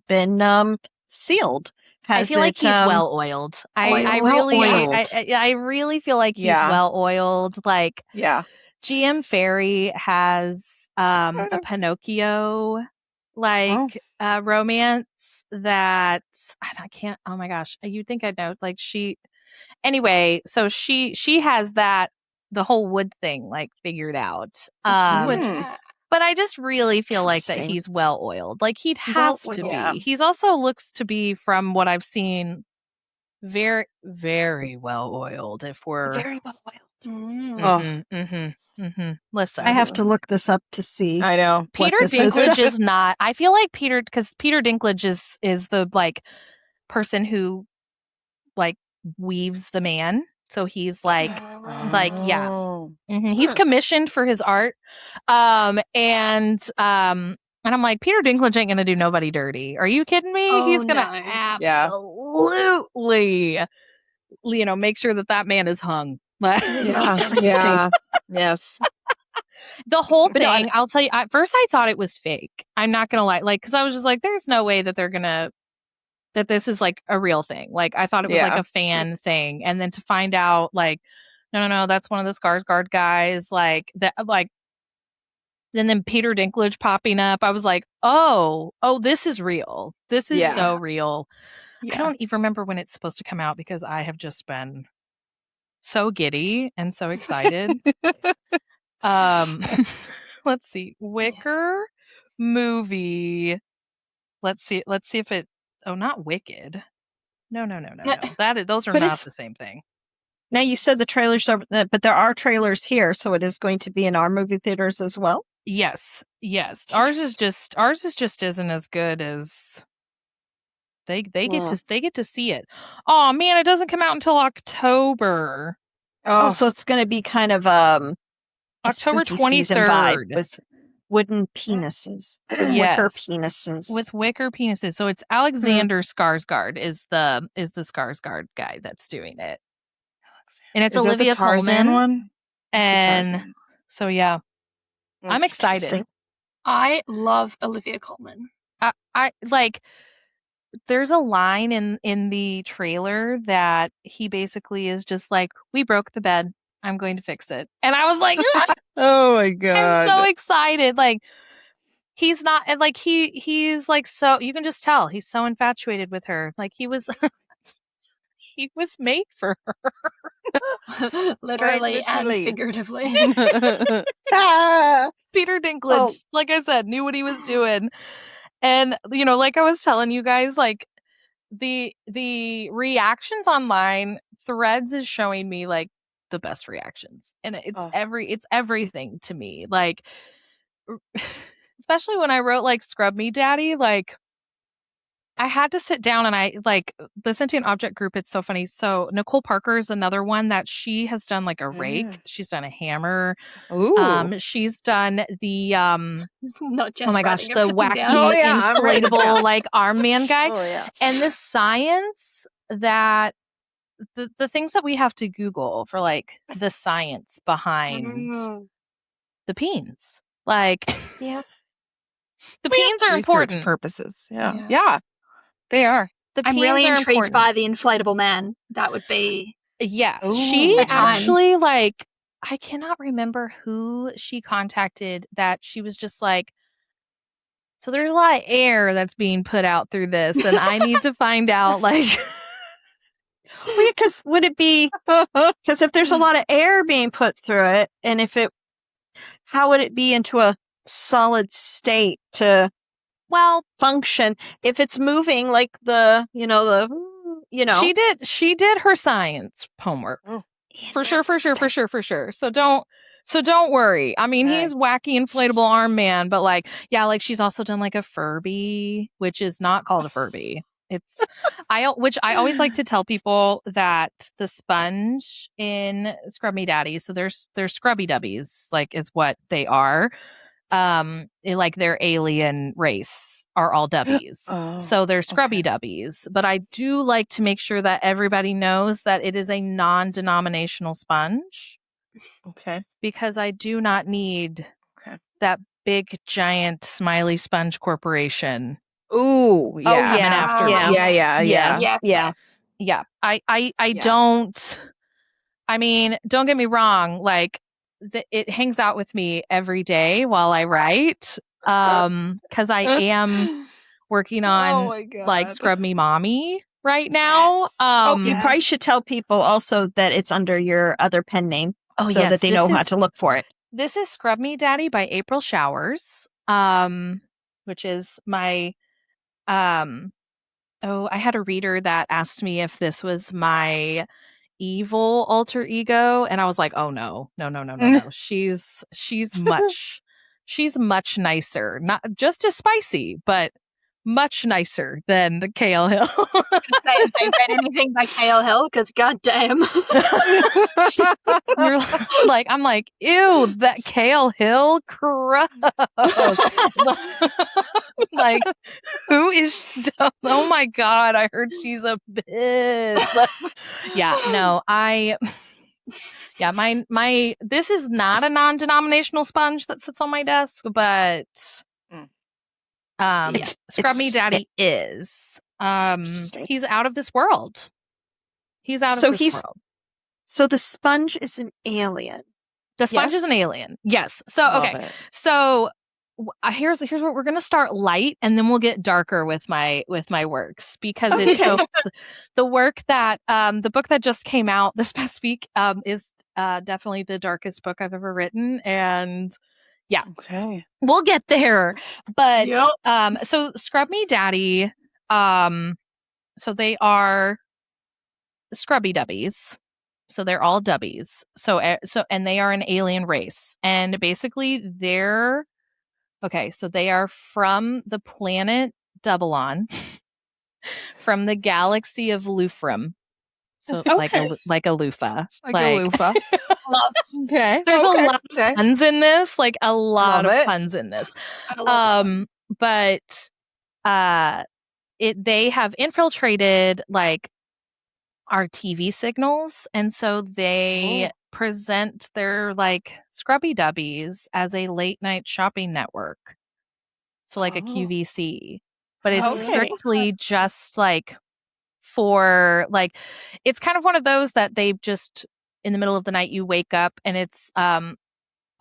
been sealed? I feel like he's well oiled. I really feel like he's well oiled. Like, GM Fairy has a Pinocchio romance that I can't. Oh my gosh, you'd think I'd know. Like anyway, so she has that the whole wood thing like figured out. But I just really feel like that he's well oiled. Like he'd have to be. He's also looks to be, from what I've seen, very, very well oiled. If we're very well oiled. Listen, I have to look this up to see. I know. Peter Dinklage is not. I feel like Peter Dinklage is the like person who like weaves the man. So he's like he's commissioned for his art. And I'm like, Peter Dinklage ain't gonna do nobody dirty. Are you kidding me? He's gonna absolutely, make sure that man is hung. Yes. The whole thing, I'll tell you, at first I thought it was fake. I'm not gonna lie, like, because I was just like, there's no way that that this is like a real thing. Like, I thought it was like a fan thing, and then to find out, like, no, that's one of the Skarsgård guys. Like that, like. And then Peter Dinklage popping up. I was like, oh, this is real. This is so real. Yeah. I don't even remember when it's supposed to come out because I have just been so giddy and so excited. Let's see. Wicker movie. Let's see if it. Oh, not Wicked. No. Those are not the same thing. Now you said the trailers are, but there are trailers here, so it is going to be in our movie theaters as well. Yes. Ours is just isn't as good as they get to see it. Oh man, it doesn't come out until October. Oh, so it's going to be kind of October 23rd with wooden penises. Wicker penises. With wicker penises. So it's Alexander Skarsgård is the Skarsgård guy that's doing it. And it's Olivia Colman one. And so I'm excited. I love Olivia Colman. I like. There's a line in the trailer that he basically is just like, "We broke the bed. I'm going to fix it," and I was like, "Oh my god!" I'm so excited. Like he's not, and like he's like, so you can just tell he's so infatuated with her. Like he was. He was made for her. Literally and figuratively. Peter Dinklage, like I said, knew what he was doing. And, like I was telling you guys, like the reactions online, Threads is showing me like the best reactions. And it's everything to me. Like, especially when I wrote like Scrub Me Daddy, like, I had to sit down and I like the sentient object group. It's so funny. So Nicole Parker is another one that she has done like a rake. She's done a hammer. Ooh. She's done the not just the wacky inflatable like arm man guy. Oh, yeah. And the science that the things that we have to Google for like the science behind the peens. Like the peens are important purposes. Yeah. They are. I'm really intrigued by the inflatable man. That would be. Yeah. She actually, like, I cannot remember who she contacted that she was just like, so there's a lot of air that's being put out through this, and I need to find out, like. Because would it be. Because if there's a lot of air being put through it, and how would it be into a solid state to. Well, function if it's moving like she did her science homework for sure. So don't worry. I mean, he's wacky inflatable arm man, but like she's also done like a Furby, which is not called a Furby. It's which I always like to tell people that the sponge in Scrub Me Daddy, so there's Scrubby Dubbies, like is what they are. like their alien race are all dubbies. So they're scrubby dubbies. But I do like to make sure that everybody knows that it is a non-denominational sponge. Okay. Because I do not need that big, giant, smiley sponge corporation. Ooh, yeah. Coming after me. Yeah. I don't. I mean, don't get me wrong. Like, it hangs out with me every day while I write. Because I am working on like Scrub Me Mommy right now. You probably should tell people also that it's under your other pen name, so that they know how to look for it. This is Scrub Me Daddy by April Showers, which is my. I had a reader that asked me if this was my evil alter ego, and I was like, oh no. She's much nicer, not just as spicy, but much nicer than the Kale Hill. Say if they read anything by Kale Hill, because goddamn. I'm like, ew, that Kale Hill, gross. Like, who is? Oh my god, I heard she's a bitch. My this is not a non-denominational sponge that sits on my desk, but Scrub Me Daddy is. He's out of this world. He's out of this world. So the sponge is an alien. The sponge is an alien. Yes. So okay. So here's what we're gonna start light, and then we'll get darker with my works, because it's the work that the book that just came out this past week is definitely the darkest book I've ever written, and we'll get there. But so Scrub Me Daddy, so they are scrubby dubbies. So they're all dubbies. So and they are an alien race, and basically they're so they are from the planet Double-On, from the galaxy of Lufrum. So like a loofah. Like a loofah. Okay. There's a lot of puns in this. Like a lot of puns in this. But they have infiltrated like our TV signals, and so they present their like scrubby dubbies as a late night shopping network. So like a QVC. But it's strictly just like for like, it's kind of one of those that they've just in the middle of the night you wake up and it's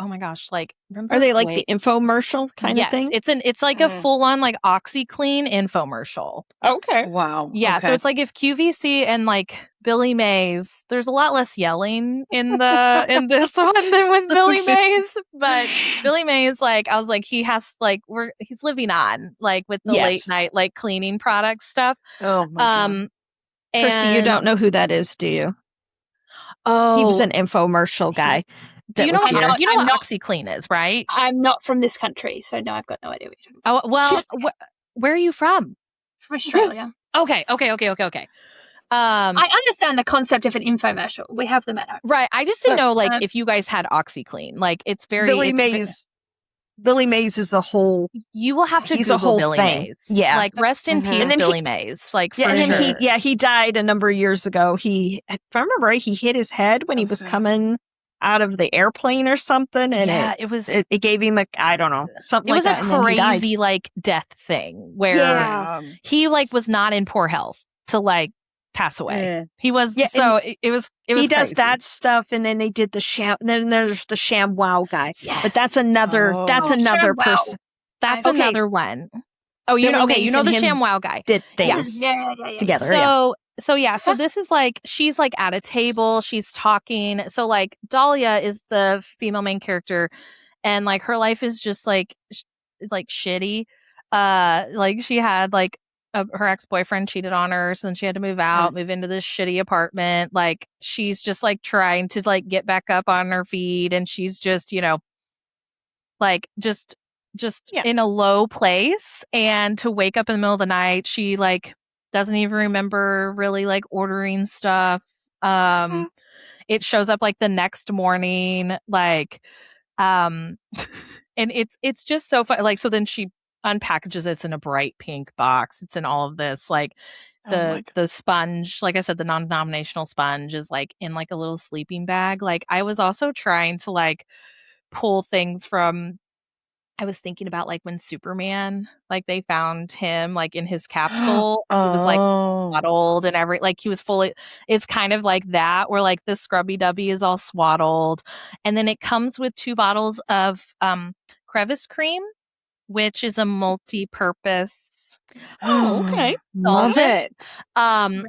oh my gosh, like are they like the infomercial kind of thing? It's like a full on like OxyClean infomercial. Okay. Wow. Yeah, so it's like if QVC and like Billy Mays, there's a lot less yelling in this one than with Billy Mays. But Billy Mays, like I was like, he has like he's living on like with the late night like cleaning product stuff. Oh my God. Kirsty, you don't know who that is, do you? Oh, he was an infomercial guy. Do you know what OxyClean is, right? I'm not from this country, so no, I've got no idea what you're talking about. Oh, well, where are you from? From Australia. Okay. I understand the concept of an infomercial. We have them at home. Right. I just didn't know, like, if you guys had OxyClean. Like, it's very... Billy Mays is a whole... You will have to Google a whole Billy thing. Mays. Yeah. Like, rest in peace, Billy Mays. Like, for sure. He died a number of years ago. If I remember right, he hit his head when he was coming out of the airplane or something, and it gave him I don't know, something like that. It was a crazy like death thing where he like was not in poor health to like pass away. Yeah. He was it was he does crazy. That stuff, and then they did the sham. Then there's the ShamWow guy, but that's another another person. That's another one. Oh, you know the ShamWow guy did things together. So this is like, she's like at a table, she's talking. So like Dahlia is the female main character, and like her life is just like shitty. Like she had like her ex-boyfriend cheated on her, so then she had to move into this shitty apartment. Like she's just like trying to like get back up on her feet, and she's just, like just in a low place. And to wake up in the middle of the night, she like doesn't even remember really like ordering stuff. It shows up like the next morning, like and it's just so fun. Like, so then she unpackages it. It's in a bright pink box. It's in all of this, like the sponge, like I said, the non-denominational sponge is like in like a little sleeping bag. Like I was also trying to like pull things from, I was thinking about like when Superman, like they found him like in his capsule and he was like swaddled and like he was fully, it's kind of like that where like the scrubby dubby is all swaddled. And then it comes with 2 bottles of crevice cream, which is a multi-purpose. Oh, okay. Love it.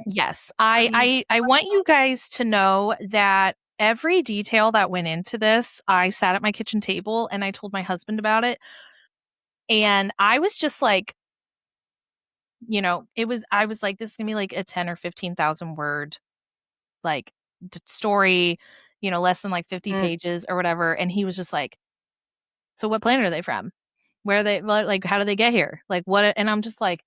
Yes. I want you guys to know that every detail that went into this, I sat at my kitchen table and I told my husband about it. And I was just like, you know, I was like, this is gonna be like a 10 or 15,000 word, like story, you know, less than like 50 pages or whatever. And he was just like, so what planet are they from? Where are they, like, how do they get here? Like what? And I'm just like,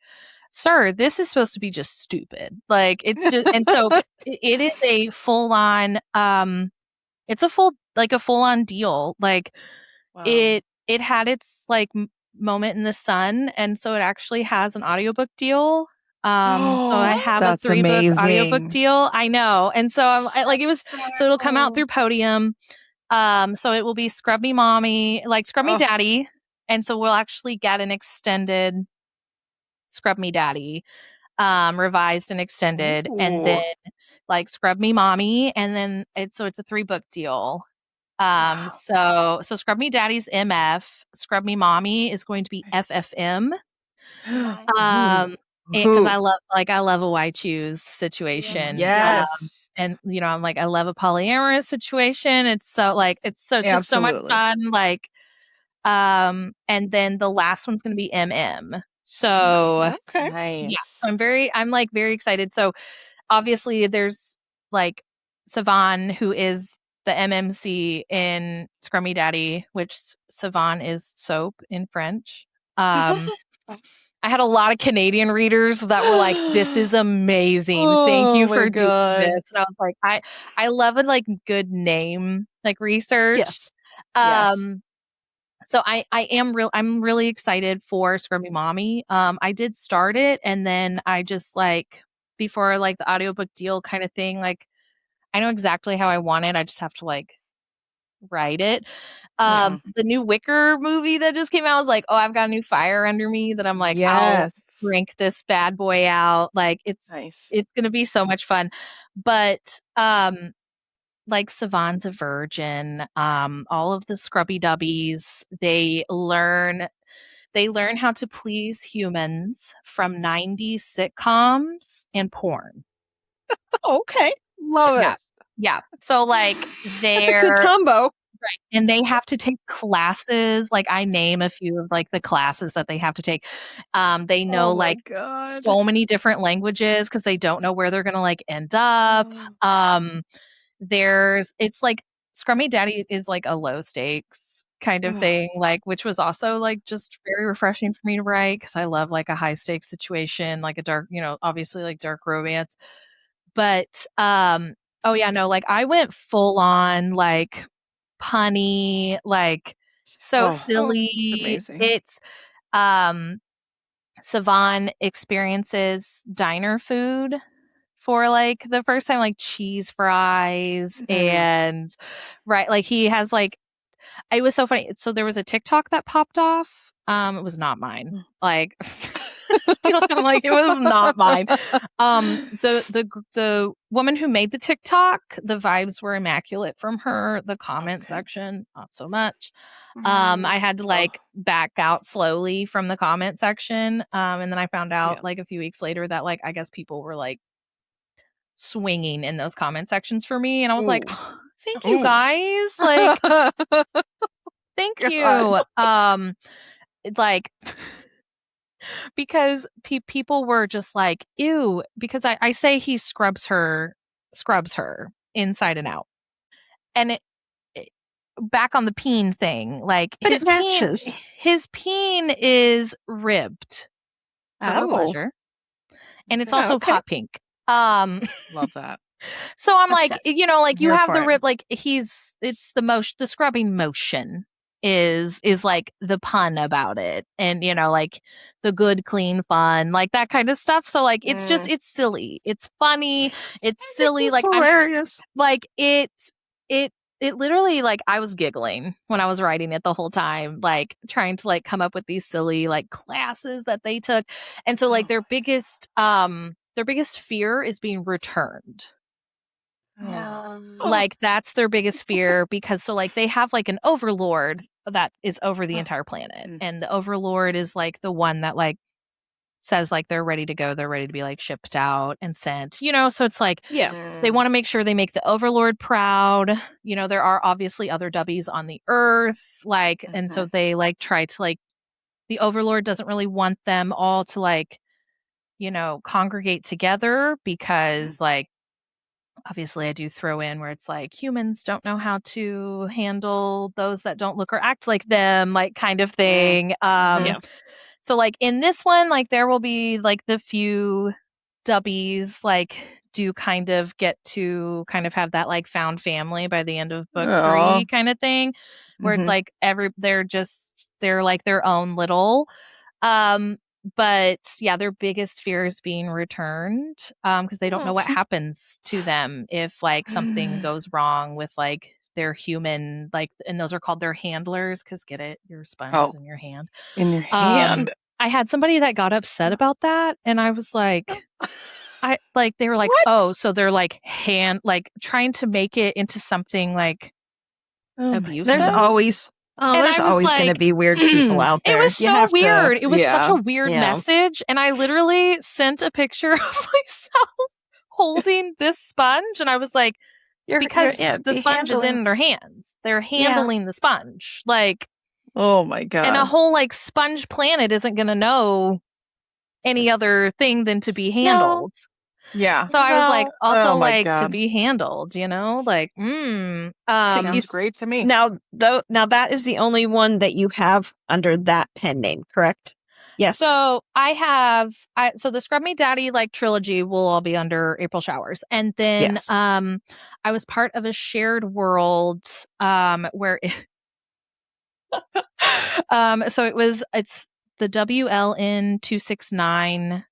sir, this is supposed to be just stupid. Like it's just, and so it is a full on, it's a full on deal. Like it had its like moment in the sun. And so it actually has an audiobook deal. So I have a 3-book audiobook deal. I know. And so it was, so it'll come out through Podium. So it will be Scrub Me Mommy, like Scrub Me Daddy. And so we'll actually get an extended Scrub Me Daddy, revised and extended, and then like Scrub Me Mommy, and then it's a 3-book deal. So Scrub Me Daddy's MF, Scrub Me Mommy is going to be FFM. Because I love a why choose situation. Yes. And you know, I'm like, I love a polyamorous situation. It's so just so much fun. Like, and then the last one's gonna be MM. So nice. Yeah, I'm like very excited. So obviously there's like Savan, who is the MMC in Scrummy Daddy, which Savan is soap in French. I had a lot of Canadian readers that were like, this is amazing. Thank you for doing this. And I was like, I love a like good name, like research. Yes. So I'm really excited for Scrummy Mommy. I did start it, and then I just like, before like the audiobook deal kind of thing, like I know exactly how I want it. I just have to like write it. The new Wicker movie that just came out, I was like, oh, I've got a new fire under me that I'm like, I'll drink this bad boy out. Like it's gonna be so much fun. But like Savan's a virgin. All of the scrubby dubbies, they learn how to please humans from 90s sitcoms and porn. Okay. Love it. Yeah. So like that's a good combo. Right. And they have to take classes. Like I name a few of like the classes that they have to take. They know so many different languages because they don't know where they're going to like end up. It's like Scrummy Daddy is like a low stakes kind of thing, like, which was also like just very refreshing for me to write because I love like a high stakes situation, like a dark, you know, obviously like dark romance. But like I went full on like punny, like so silly. It's Savan experiences diner food for like the first time, like cheese fries and like he has like, it was so funny. So there was a TikTok that popped off. It was not mine. Like I'm like, it was not mine. The woman who made the TikTok, the vibes were immaculate from her. The comment section, not so much. I had to like back out slowly from the comment section. And then I found out like a few weeks later that like, I guess people were like swinging in those comment sections for me. And I was like, oh, thank you guys. Like, thank you. Like, because people were just like, ew, because I say he scrubs her inside and out. And it back on the peen thing, like, but it matches. His peen is ribbed for her pleasure. And it's also hot pink. Love that. So I'm like, you know, like you have the rib, like it's the scrubbing motion is like the pun about it, and like the good clean fun, like that kind of stuff. So like it's just it's silly, it's funny, it's silly. It's like hilarious. like it literally, like I was giggling when I was writing it the whole time, like trying to like come up with these silly like classes that they took. And so like their biggest fear is being returned. Like that's their biggest fear, because so like they have like an overlord that is over the entire planet, and the overlord is like the one that like says like they're ready to go, they're ready to be like shipped out and sent, so it's like they want to make sure they make the overlord proud. There are obviously other W's on the earth, like and so they like try to like, the overlord doesn't really want them all to like congregate together, because like obviously I do throw in where it's like humans don't know how to handle those that don't look or act like them, like kind of thing. So like in this one, like there will be like the few W's like do kind of get to kind of have that like found family by the end of book 3 kind of thing, where it's like they're like their own little but yeah, their biggest fear is being returned, because they don't know what happens to them if like something goes wrong with like their human, like, and those are called their handlers, because get it, your sponge is in your hand. In your hand. I had somebody that got upset about that, and I was like, they were like, What? oh, so they're like trying to make it into something like abusive. There's always going to be weird people out there. It was so weird. It was such a weird message, and I literally sent a picture of myself holding this sponge, and I was like, because the sponge is in their hands. They're handling the sponge. Like, oh my God. And a whole like sponge planet isn't going to know any other thing than to be handled. Yeah. So I was like, also like God. To be handled, like, sounds great to me. Now that is the only one that you have under that pen name, correct? Yes. So so the Scrub Me Daddy like trilogy will all be under April Showers. And then I was part of a shared world where so it's the WLN 269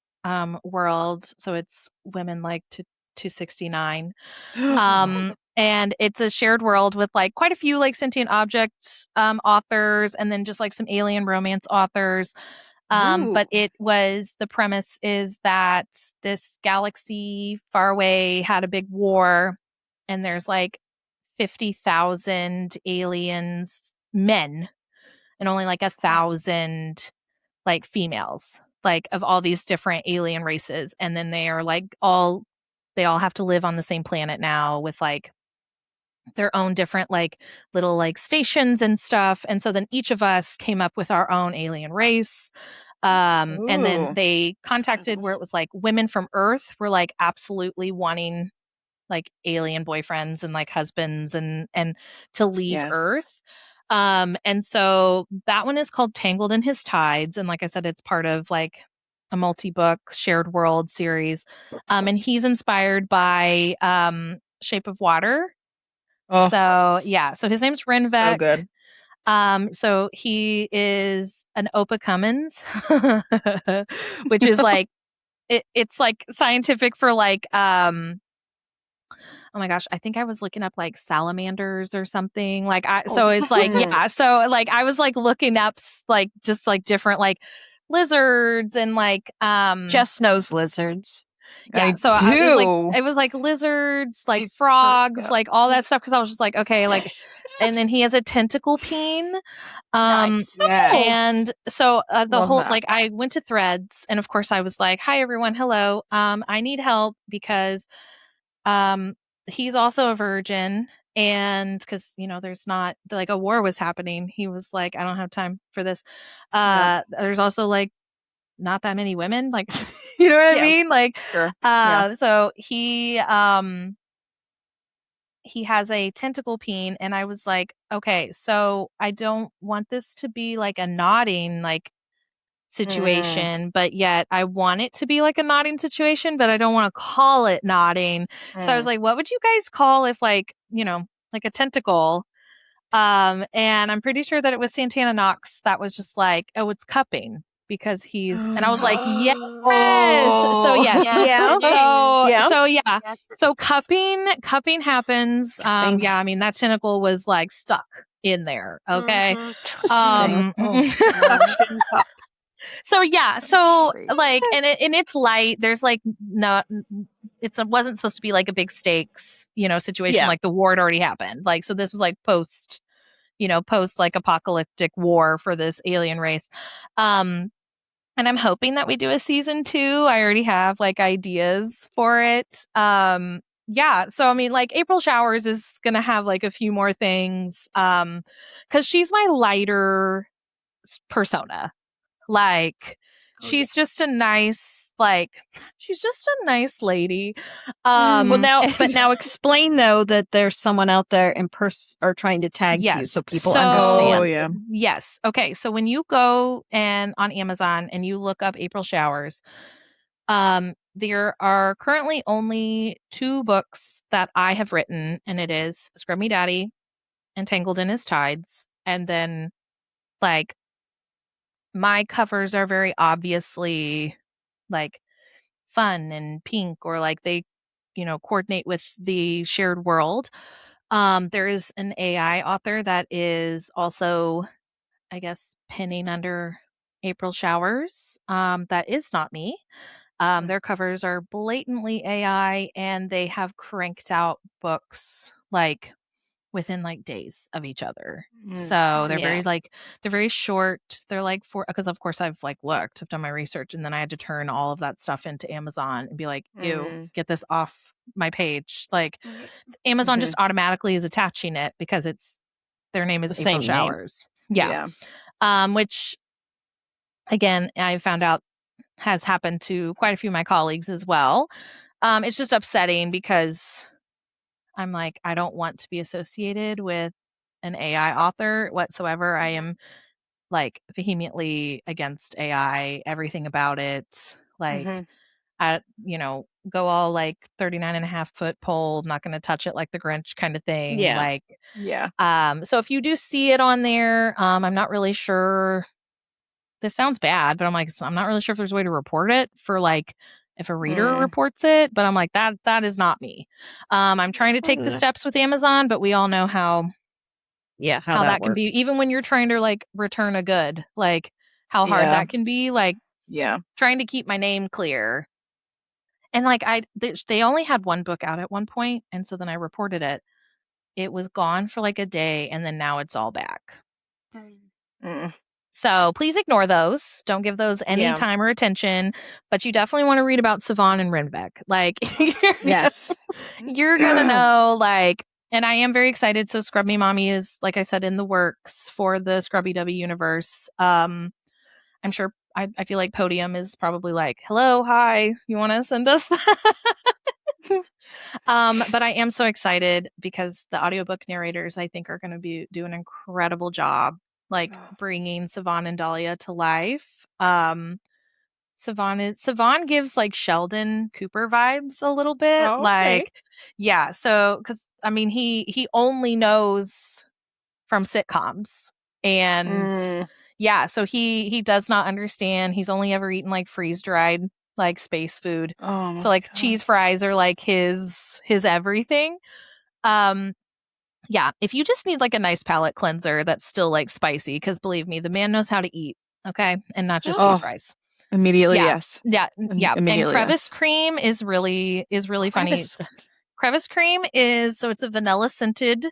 world. So it's women like to 269. And it's a shared world with like quite a few like sentient objects authors, and then just like some alien romance authors. But the premise is that this galaxy far away had a big war, and there's like 50,000 aliens, men, and only like 1,000 like females, like of all these different alien races. And then they are like they all have to live on the same planet now with like their own different like little like stations and stuff. And so then each of us came up with our own alien race. And then they contacted where it was like women from Earth were like absolutely wanting like alien boyfriends and like husbands and to leave Earth. And so that one is called Tangled in His Tides. And like I said, it's part of like a multi-book shared world series. And he's inspired by Shape of Water. So yeah, so his name's Renvek. So good. So he is an Opa Cummins, which is like it's like scientific for like oh my gosh, I think I was looking up like salamanders or something. Like so it's like so like I was like looking up like just like different like lizards and like Jess knows lizards. Yeah, so I was like, it was like lizards, like frogs, like all that stuff. Because I was just like, okay, like, and then he has a tentacle peen, Nice. and so the whole like I went to Threads, and of course I was like, hi everyone, hello, I need help because, he's also a virgin, and because there's not like a war was happening, he was like, I don't have time for this. There's also like not that many women, like you know what I mean, like so he has a tentacle peen, and I was like, okay, so I don't want this to be like a nodding like situation, but yet I want it to be like a nodding situation, but I don't want to call it nodding. So I was like, what would you guys call if like like a tentacle And I'm pretty sure that it was Santana Knox that was just like, oh, it's cupping because and I was like, yes. So yes. Yeah. So yeah. Yes, it So is. cupping happens. Cupping. Yeah, I mean that tentacle was like stuck in there. Okay. Interesting. Suction cup. So yeah, so Treat. like, and it's light. There's like not, it wasn't supposed to be like a big stakes, situation. Yeah. Like the war had already happened. Like, so this was like post like apocalyptic war for this alien race. And I'm hoping that we do a season 2. I already have like ideas for it. Yeah, so I mean, like April Showers is gonna have like a few more things, because she's my lighter persona. Like, she's just a nice, lady. Well, now, and- but now explain though that there's someone out there in person or trying to tag you Yes. so people So- understand. Oh, yeah. Yes. Okay. So when you go and on Amazon and you look up April Showers, there are currently only 2 books that I have written, and it is Scrub Me Daddy and Tangled in His Tides. And then, like, my covers are very obviously like fun and pink, or like they, coordinate with the shared world. There is an AI author that is also, I guess, penning under April Showers. That is not me. Their covers are blatantly AI, and they have cranked out books like within like days of each other. So they're Yeah. they're very short. They're like because of course I've I've done my research, and then I had to turn all of that stuff into Amazon and be like, ew, get this off my page. Like Amazon just automatically is attaching it because their name is The April same name. Showers. Yeah. Which again, I found out has happened to quite a few of my colleagues as well. It's just upsetting because I'm like, I don't want to be associated with an AI author whatsoever. I am like vehemently against AI, everything about it. Like, I, go all like 39.5-foot pole, I'm not going to touch it like the Grinch kind of thing. Yeah. Like, Yeah. so if you do see it on there, I'm not really sure. This sounds bad, but I'm like, I'm not really sure if there's a way to report it for like if a reader reports it, but I'm like, that is not me. I'm trying to take the steps with Amazon, but we all know how that can be, works. even when you're trying to like return a good, like how hard that can be, like trying to keep my name clear. And like they only had 1 book out at one point, and so then I reported it. It was gone for like a day, and then now it's all back. So please ignore those. Don't give those any time or attention. But you definitely want to read about Savon and Renbeck. Like, Yes. you're gonna know. Like, and I am very excited. So Scrub Me Mommy is, like I said, in the works for the Scrubby W universe. I'm sure. I feel like Podium is probably like, hello, hi, you want to send us that? But I am so excited because the audiobook narrators, I think, are going to do an incredible job, like bringing Savon and Dahlia to life. Savon gives like Sheldon Cooper vibes a little bit. Oh, okay. Like, yeah. So, because I mean, he only knows from sitcoms, and yeah, so he does not understand. He's only ever eaten like freeze dried like space food. So like cheese fries are like his everything. Yeah, if you just need like a nice palate cleanser that's still like spicy, because believe me, the man knows how to eat. Okay, and not just cheese fries. Immediately, Yeah. yes. Yeah. And crevice yes. cream is really funny. Crevice cream is it's a vanilla scented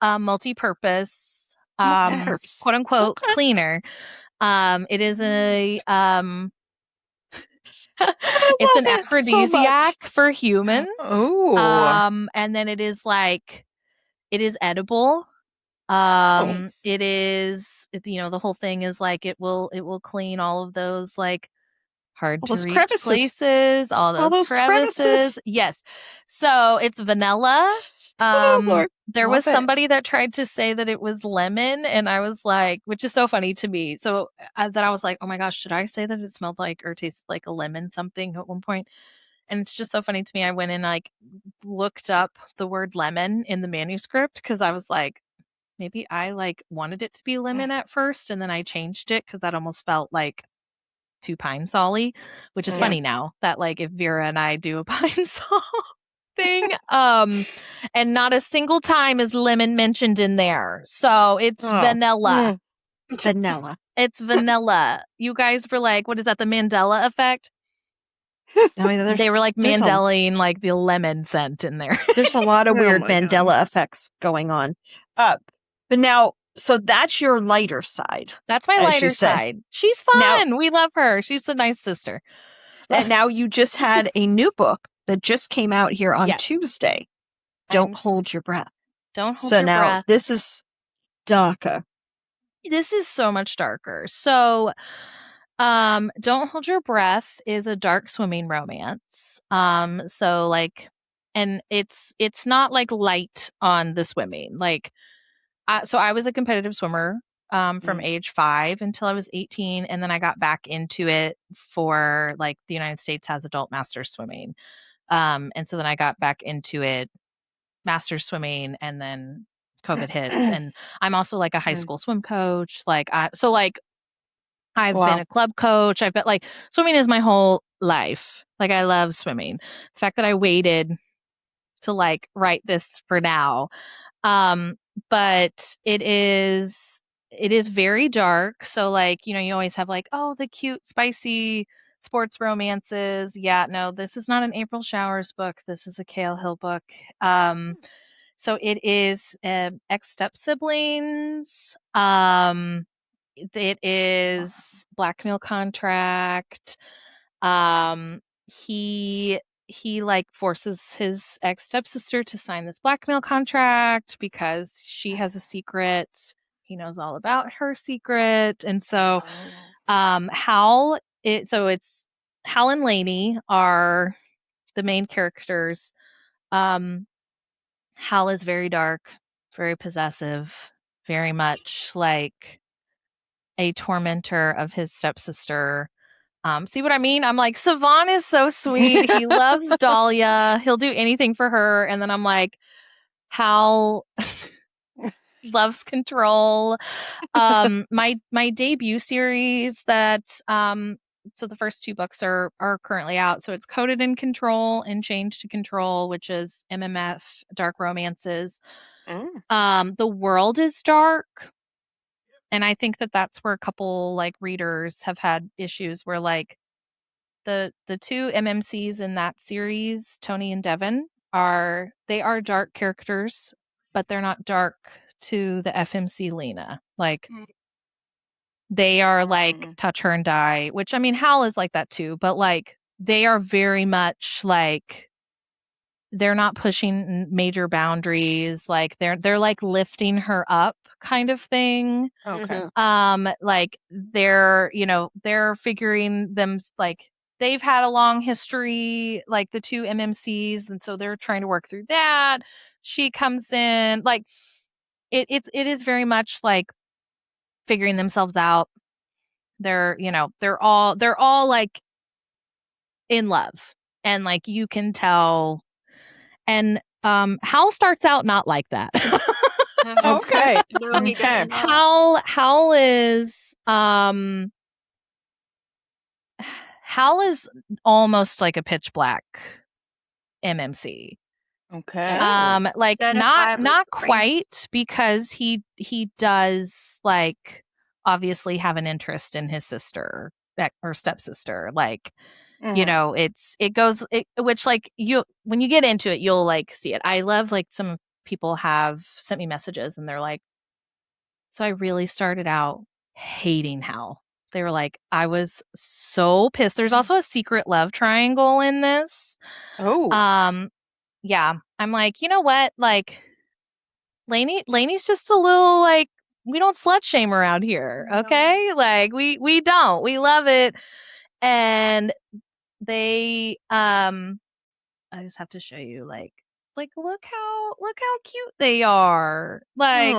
multi-purpose quote unquote cleaner. It is a it's an aphrodisiac for humans. And then it is edible. It is, the whole thing is like it will clean all of those like hard to reach places, all those crevices. Yes. So it's vanilla. There was somebody that tried to say that it was lemon, and I was like, which is so funny to me. So that I was like, oh my gosh, should I say that it smelled like or tasted like a lemon something at one point? And it's just so funny to me. I went and like looked up the word lemon in the manuscript because I was like, maybe I like wanted it to be lemon at first, and then I changed it because that almost felt like too pine solly, which is funny now that like if Vera and I do a pine sol thing, and not a single time is lemon mentioned in there, so it's vanilla. It's vanilla. It's vanilla. You guys were like, what is that? The Mandela effect? I mean, they were like Mandela-ing like the lemon scent in there. There's a lot of weird Mandela effects going on. But now, so that's your lighter side. That's my lighter side. She's fun. Now, we love her. She's the nice sister. And now you just had a new book that just came out here on Tuesday. Don't hold your breath. Don't hold your breath. So now this is darker. This is so much darker. So Don't Hold Your Breath is a dark swimming romance. So like, and it's not like light on the swimming. Like, so I was a competitive swimmer from age 5 until I was 18, and then I got back into it for like the United States has adult master swimming, and so then I got back into it, master swimming, and then COVID hit, and I'm also like a high school swim coach. Like, I've been a club coach. I've been like, swimming is my whole life. Like, I love swimming. The fact that I waited to like write this for now, but it is very dark. So like, you know, you always have like, oh, the cute, spicy sports romances. Yeah, no, this is not an April Showers book. This is a Kale Hill book. So it is ex-step siblings. It is blackmail contract. He like forces his ex-stepsister to sign this blackmail contract because she has a secret. He knows all about her secret. And so Hal and Lainey are the main characters. Hal is very dark, very possessive, very much like a tormentor of his stepsister. See what I mean? I'm like, Savan is so sweet. He loves Dahlia. He'll do anything for her. And then I'm like, Hal loves control. My debut series that so the first 2 books are currently out. So it's Coded in Control and Chained to Control, which is MMF dark romances. The world is dark. And I think that that's where a couple like readers have had issues where like the 2 MMCs in that series, Tony and Devin, are dark characters, but they're not dark to the FMC Lena. Like they are like touch her and die, which I mean Hal is like that too, but like they are very much like they're not pushing major boundaries. Like they're like lifting her up kind of thing. Okay. Like they're figuring them, like they've had a long history, like the 2 MMCs, and so they're trying to work through that. She comes in, like it is very much like figuring themselves out. They're all like in love, and like you can tell. And Hal starts out not like that. Okay. Hal is almost like a pitch black MMC. Okay. Like not quite, because he does like obviously have an interest in his sister or stepsister. Like, you know, which like when you get into it, you'll like see it. I love like some people have sent me messages and they're like, so I really started out hating Hal. They were like, I was so pissed. There's also a secret love triangle in this. Oh. Yeah. I'm like, you know what? Like Lainey's just a little like, we don't slut shame around here. Okay. No. Like we don't, we love it. And they, I just have to show you like look how cute they are. Like,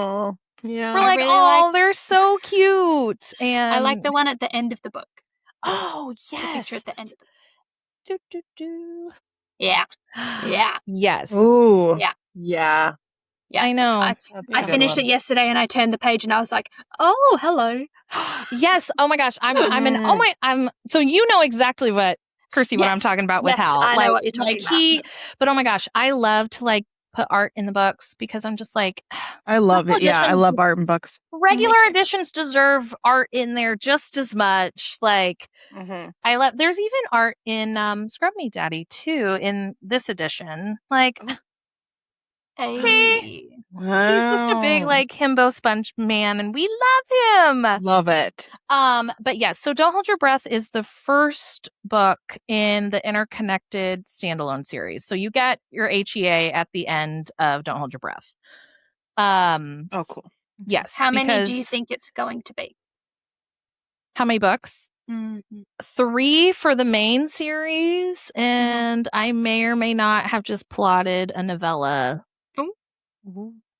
yeah, we're like, really they're so cute. And I like the one at the end of the book. Oh yes, the picture at the end. Do. Yeah. Yes. Ooh. Yeah. Yeah. Yeah. I know. I finished it yesterday and I turned the page and I was like, oh, hello. Yes. Oh my gosh. So you know exactly what, Kirsty, what I'm talking about with Hal. I know what you're talking about. But oh my gosh, I love to like put art in the books because I'm just like, I love it. Yeah, I love art in books. Regular editions deserve art in there just as much. Like, there's even art in Scrub Me Daddy too in this edition. Like, Hey. Wow. He's just a big like himbo sponge man, and we love him. Love it. But yes, so Don't Hold Your Breath is the first book in the interconnected standalone series. So you get your HEA at the end of Don't Hold Your Breath. Oh, cool. Yes. How many do you think it's going to be? How many books? 3 for the main series, and I may or may not have just plotted a novella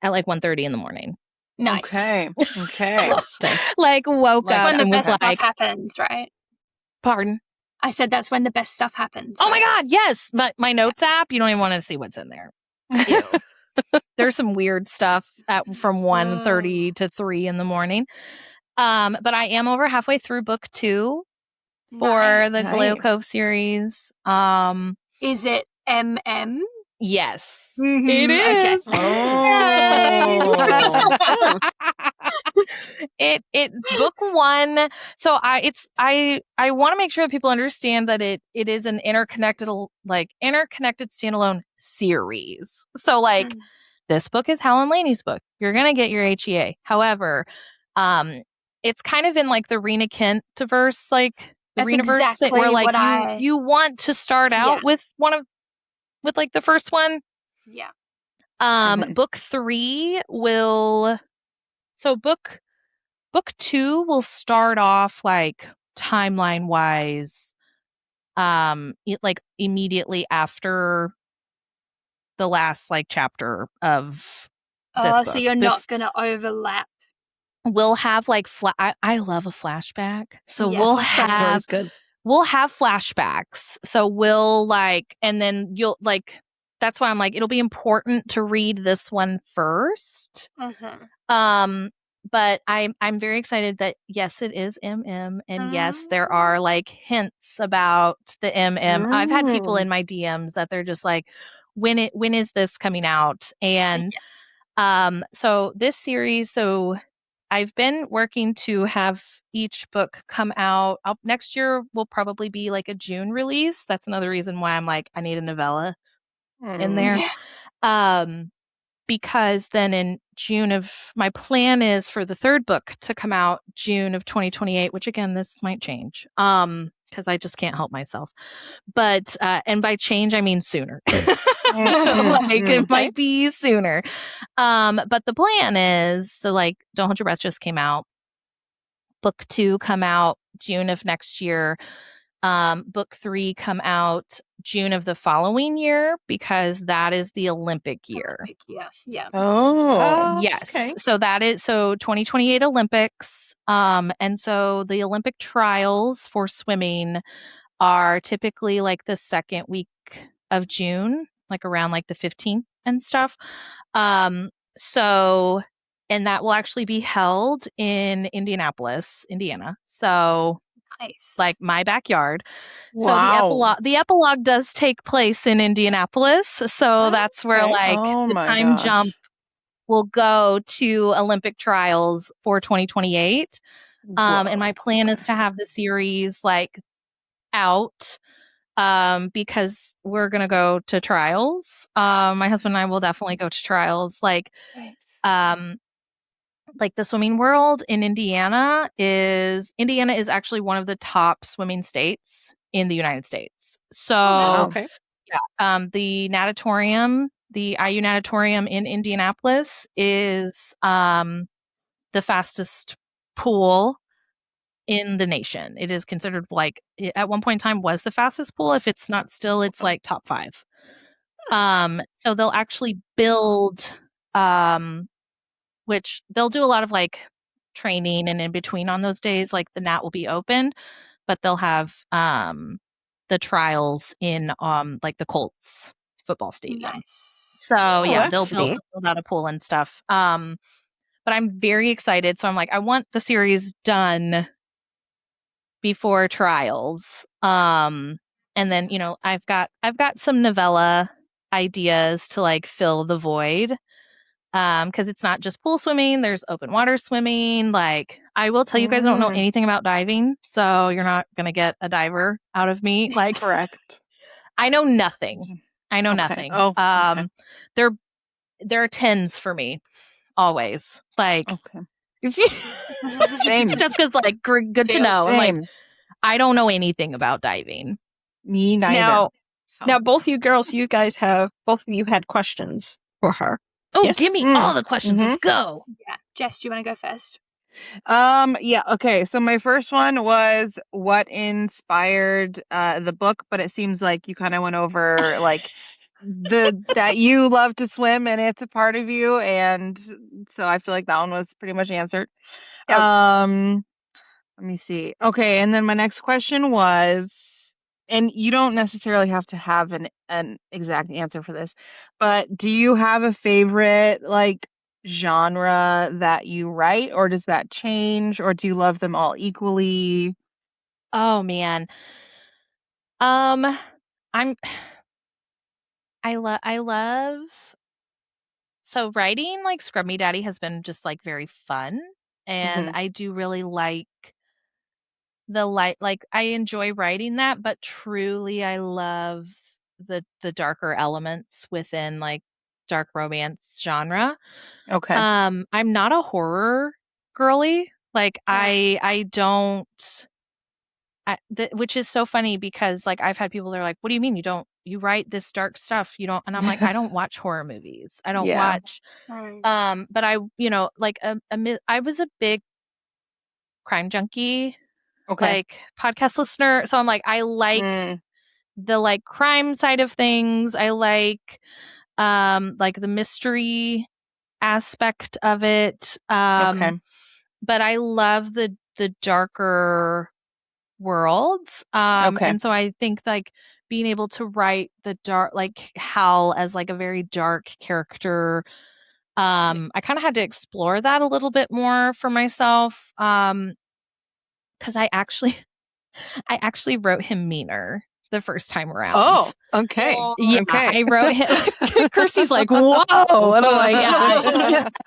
at like 1:30 in the morning. Nice. Okay. Like woke that's up when the and best was stuff like, happens, right? Pardon? I said that's when the best stuff happens. Oh my God, yes. My notes app, you don't even want to see what's in there. Ew. There's some weird stuff from 1:30 to 3 in the morning. But I am over halfway through book 2 for the Galeo Cove series. Is it MM? Yes. Mm-hmm. It is. Okay. It book 1. So I want to make sure that people understand that it is an interconnected standalone series. So like this book is Hal and Lainey's book. You're gonna get your HEA. However, it's kind of in like the Rena Kent-verse, like the Rena-verse exactly where like you want to start out with like the first one. Yeah. Book 3 will. So book 2 will start off like timeline wise, like immediately after the last like chapter of this book. So you're not gonna overlap. We'll have like I love a flashback, so we'll have good. We'll have flashbacks. So we'll like, and then you'll like. That's why I'm like, it'll be important to read this one first. But I'm very excited that yes, it is MM, and yes, there are like hints about the MM. I've had people in my DMs that they're just like, when is this coming out? And so this series, so I've been working to have each book come out. Next year will probably be like a June release. That's another reason why I'm like, I need a novella in there. Because then in June my plan is for the third book to come out June of 2028, which again, this might change. Because I just can't help myself. But and by change I mean sooner. Like it might be sooner. But the plan is, so like Don't Hold Your Breath just came out. Book 2 come out June of next year. Book 3 come out June of the following year because that is the Olympic year. Yeah. Oh. Yes. Okay. So that is 2028 Olympics. And so the Olympic trials for swimming are typically like the second week of June, like around like the 15th and stuff. So, and that will actually be held in Indianapolis, Indiana. So nice. Like my backyard. Wow. So the epilogue does take place in Indianapolis. So that's where like the time jump will go to Olympic trials for 2028. And my plan is to have the series like out because we're going to go to trials. My husband and I will definitely go to trials. Like the swimming world in Indiana is actually one of the top swimming states in the United States. So the natatorium, the IU natatorium in Indianapolis is the fastest pool in the nation. It is considered like at one point in time was the fastest pool. If it's not still, it's like top 5. So they'll actually build which they'll do a lot of like training and in between on those days, like the nat will be open, but they'll have the trials in like the Colts football stadium. Nice. So yeah, that's they'll neat. build out a pool and stuff. But I'm very excited. So I'm like, I want the series done before trials. And then, I've got some novella ideas to like fill the void. Because it's not just pool swimming, there's open water swimming. Like, I will tell you guys, I don't know anything about diving, so you're not gonna get a diver out of me. Like, Correct. I know nothing. I know Okay. nothing. Oh, okay. There are 10s for me always. Like, Okay. same. Jessica's like, good to know. I'm like, I don't know anything about diving. Me neither. Now, both you girls, both of you had questions for her. Oh, yes? Give me all the questions. Let's go. Yeah. Jess, do you want to go first? Yeah, okay. So my first one was what inspired the book, but it seems like you kind of went over like that you love to swim and it's a part of you, and so I feel like that one was pretty much answered. Yep. Let me see. Okay, and then my next question was, and you don't necessarily have to have an exact answer for this, but do you have a favorite like genre that you write, or does that change, or do you love them all equally? Oh man. I love so writing like Scrub Me Daddy has been just like very fun, and I do really like like I enjoy writing that, but truly I love the darker elements within like dark romance genre. Okay. I'm not a horror girly. Like I don't which is so funny because like I've had people that are like, what do you mean you write this dark stuff? You don't, and I'm like, I don't watch horror movies. I don't watch but I, like I was a big crime junkie, like podcast listener. So I'm like, I like the like crime side of things. I like the mystery aspect of it. But I love the darker worlds. And so I think like being able to write the dark, like Hal as like a very dark character, I kind of had to explore that a little bit more for myself. Because I actually wrote him meaner the first time around. Oh, okay. Yeah, okay. I wrote him. Kirsty's like, whoa. And I'm like,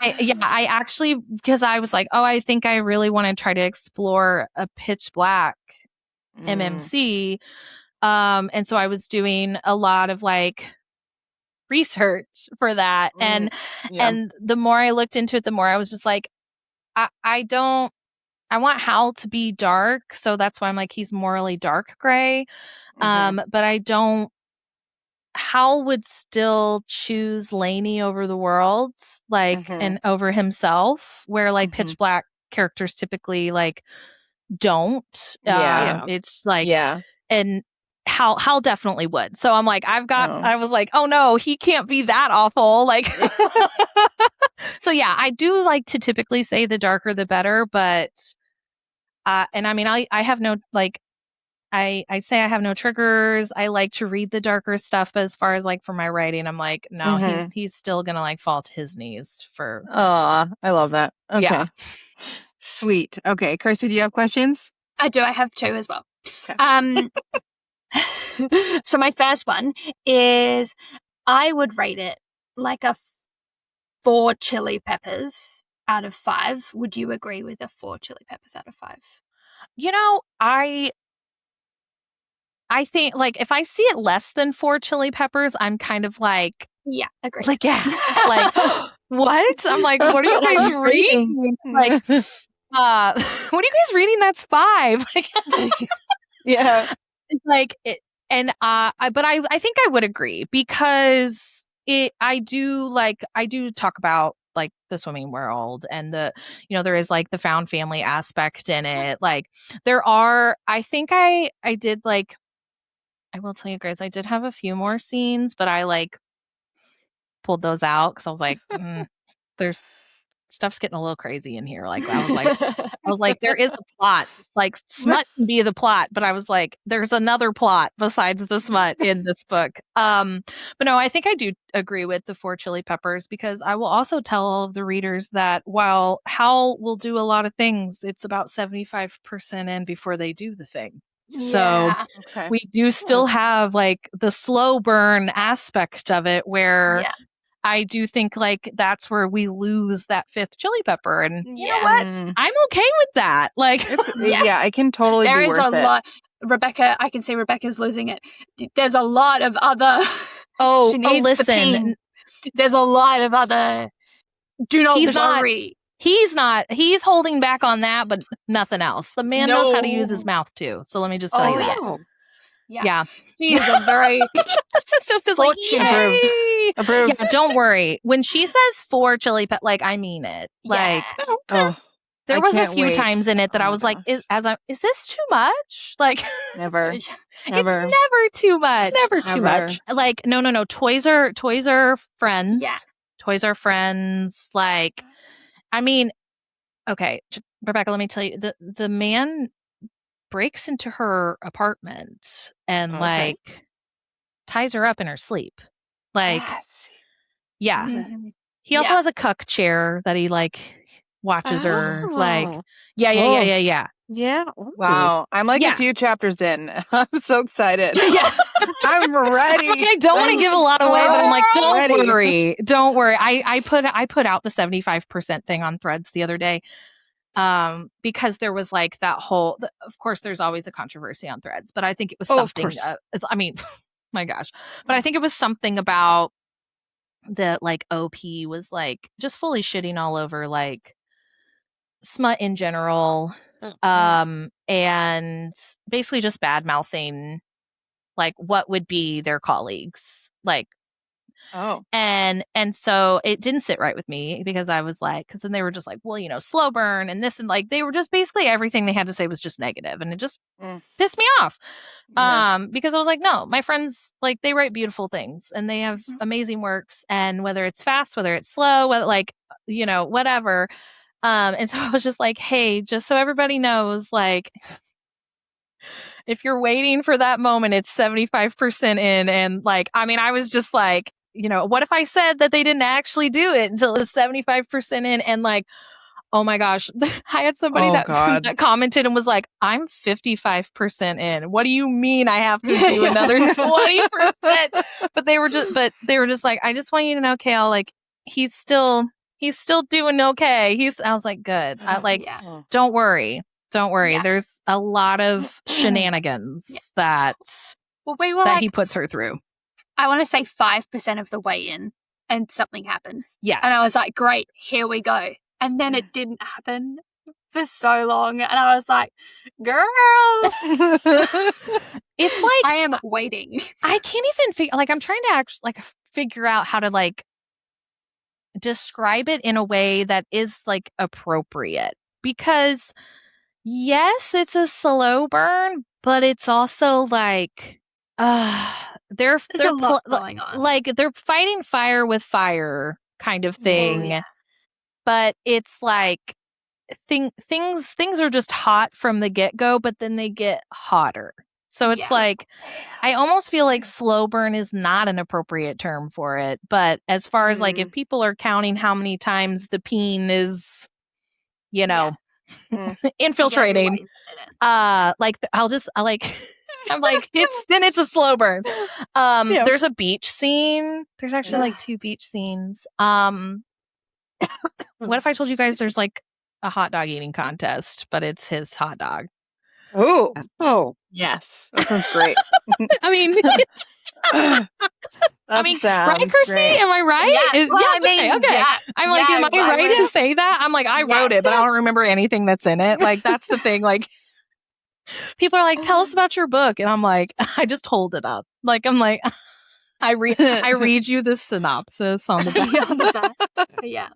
I actually, because I was like, oh, I think I really want to try to explore a pitch black MMC. And so I was doing a lot of like research for that. And the more I looked into it, the more I was just like, I want Hal to be dark. So that's why I'm like, he's morally dark gray. But Hal would still choose Lainey over the world, like, and over himself, where like pitch black characters typically like don't. It's like, and Hal definitely would. So I'm like, I was like, oh no, he can't be that awful. Like, so yeah, I do like to typically say the darker the better, but, and I mean, I have no, like, I say I have no triggers. I like to read the darker stuff, but as far as like for my writing, I'm like, no, he's still gonna like fall to his knees for. Oh, I love that. Okay. Yeah. Sweet. Okay, Kirsty, do you have questions? I do. I have two as well. Okay. So my first one is I would rate it like a 4 chili peppers out of 5. Would you agree with a 4 chili peppers out of 5? I think like if I see it less than 4 chili peppers, I'm kind of like, yeah, agree. Like, yes, like what? I'm like, what are you guys reading? Like, what are you guys reading? That's 5. Yeah. It's like it, and but I think I would agree because I do talk about like the swimming world and there is like the found family aspect in it. Like there are, I think I did like, I will tell you guys, I did have a few more scenes, but I like pulled those out because I was like, there's stuff's getting a little crazy in here. Like I was like, there is a plot. Like smut can be the plot, but I was like, there's another plot besides the smut in this book. But no, I think I do agree with the 4 chili peppers, because I will also tell all of the readers that while Hal will do a lot of things, it's about 75% in before they do the thing. So we do still have like the slow burn aspect of it, where I do think like that's where we lose that 5th chili pepper. And you know what? I'm okay with that. Like, I can totally there be is worth a it. lot. Rebecca, I can see Rebecca's losing it. There's a lot of other. Listen. There's a lot of other. Do not He's worry. He's holding back on that, but nothing else. The man knows how to use his mouth too. So let me just tell you that. Yes. Yeah. He is a very just because like, yay! Approved. Yeah, don't worry. When she says 4 chili pepper, like I mean it. Like there was a few times in it that I was like, is this too much? Like never. It's never too much. It's never too much. Like no. Toys are friends. Yeah. Toys are friends. Like, I mean, okay, Rebecca, let me tell you, the man breaks into her apartment and like ties her up in her sleep. Like, he also has a cuck chair that he like watches her. Like, yeah. Wow. I'm like a few chapters in. I'm so excited. I'm ready. Like, I don't want to give a lot away, but I'm like, don't worry. I put out the 75% thing on Threads the other day. Because there was like that whole, of course, there's always a controversy on Threads, but I think it was something, I mean, my gosh, but I think it was something about the like OP was like just fully shitting all over like smut in general, and basically just bad mouthing like what would be their colleagues, like. And so it didn't sit right with me, because I was like, because then they were just like, well, you know, slow burn and this, and like they were just basically everything they had to say was just negative, and it just pissed me off. Because I was like, no, my friends, like, they write beautiful things and they have amazing works, and whether it's fast, whether it's slow, whether like, you know, whatever. And so I was just like, hey, just so everybody knows, like, if you're waiting for that moment, it's 75% in. And like, I mean, I was just like, you know, what if I said that they didn't actually do it until it was 75% in? And like, oh my gosh, I had somebody that commented and was like, I'm 55% in. What do you mean I have to do another 20%? But they were just like, I just want you to know, Kale, like, he's still doing okay. I was like, good. Don't worry. Yeah. There's a lot of shenanigans that he puts her through. I want to say 5% of the way in and something happens. Yes. And I was like, great, here we go. And then it didn't happen for so long. And I was like, girl. It's like, I am waiting. I can't even figure, like, I'm trying to actually like figure out how to like describe it in a way that is like appropriate, because yes, it's a slow burn, but it's also like, there's a lot going on. Like they're fighting fire with fire kind of thing, but it's like things are just hot from the get-go, but then they get hotter. So it's like, I almost feel like slow burn is not an appropriate term for it. But as far as like, if people are counting how many times the peen is, you know, infiltrating, like I'm like, it's a slow burn. There's a beach scene. There's actually like 2 beach scenes. What if I told you guys there's like a hot dog eating contest, but it's his hot dog? Oh, yes, that sounds great. I mean, right, Kirsty? Great. Am I right? Yeah. Okay. Yeah. I'm like, am I right to say that? I'm like, I wrote it, but I don't remember anything that's in it. Like, that's the thing. Like, people are like, tell us about your book, and I'm like, I just hold it up. Like, I'm like, I read you the synopsis on the back. Yeah.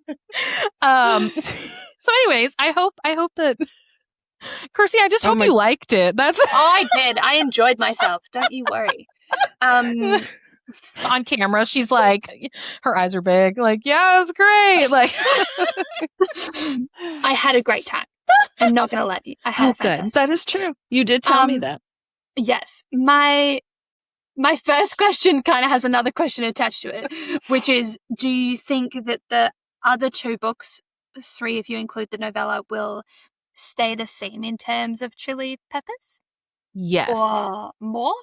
So, anyways, I hope that. Kirsty, I just hope you liked it. That's I did. I enjoyed myself. Don't you worry. on camera, she's like, her eyes are big. Like, yeah, it was great. Like, I had a great time. I'm not going to lie to you. I had a good. fantastic. That is true. You did tell me that. Yes. My first question kind of has another question attached to it, which is, do you think that the other two books, 3 if you include the novella, will stay the same in terms of chili peppers? yes. Or more?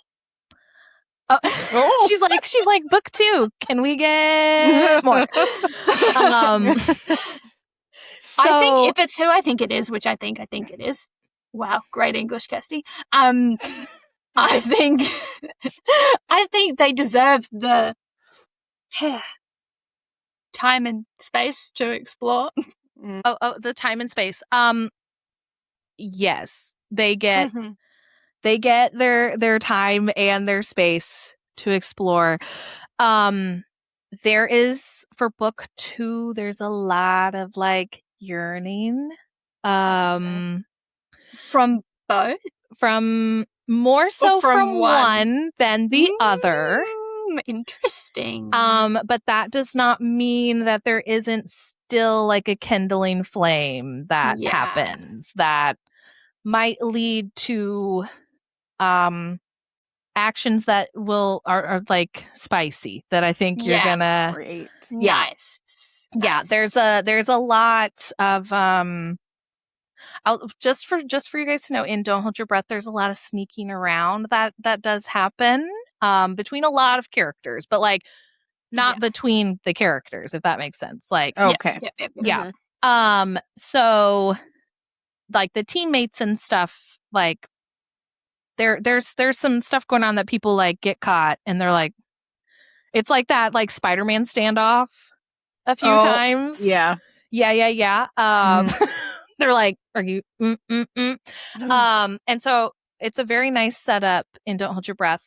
Oh. She's like, book 2. Can we get more? So, I think if it's who I think it is, which I think it is. Wow, great English, Kirsty. I think they deserve the time and space to explore. the time and space. Yes, they get Mhm. they get their time and their space to explore. There is, for book 2, there's a lot of like yearning. From both? From more so from one than the other. Interesting. But that does not mean that there isn't still like a kindling flame that happens that might lead to actions that are like spicy, that I think you're gonna Great. Nice. Yeah, there's a lot of just for you guys to know, in Don't Hold Your Breath, there's a lot of sneaking around that does happen between a lot of characters, but like not between the characters, if that makes sense. Like, okay. Yeah. So like the teammates and stuff, like there's some stuff going on that people like get caught and they're like, it's like that like Spider-Man standoff a few times. Yeah. They're like, are you and so it's a very nice setup in Don't Hold Your Breath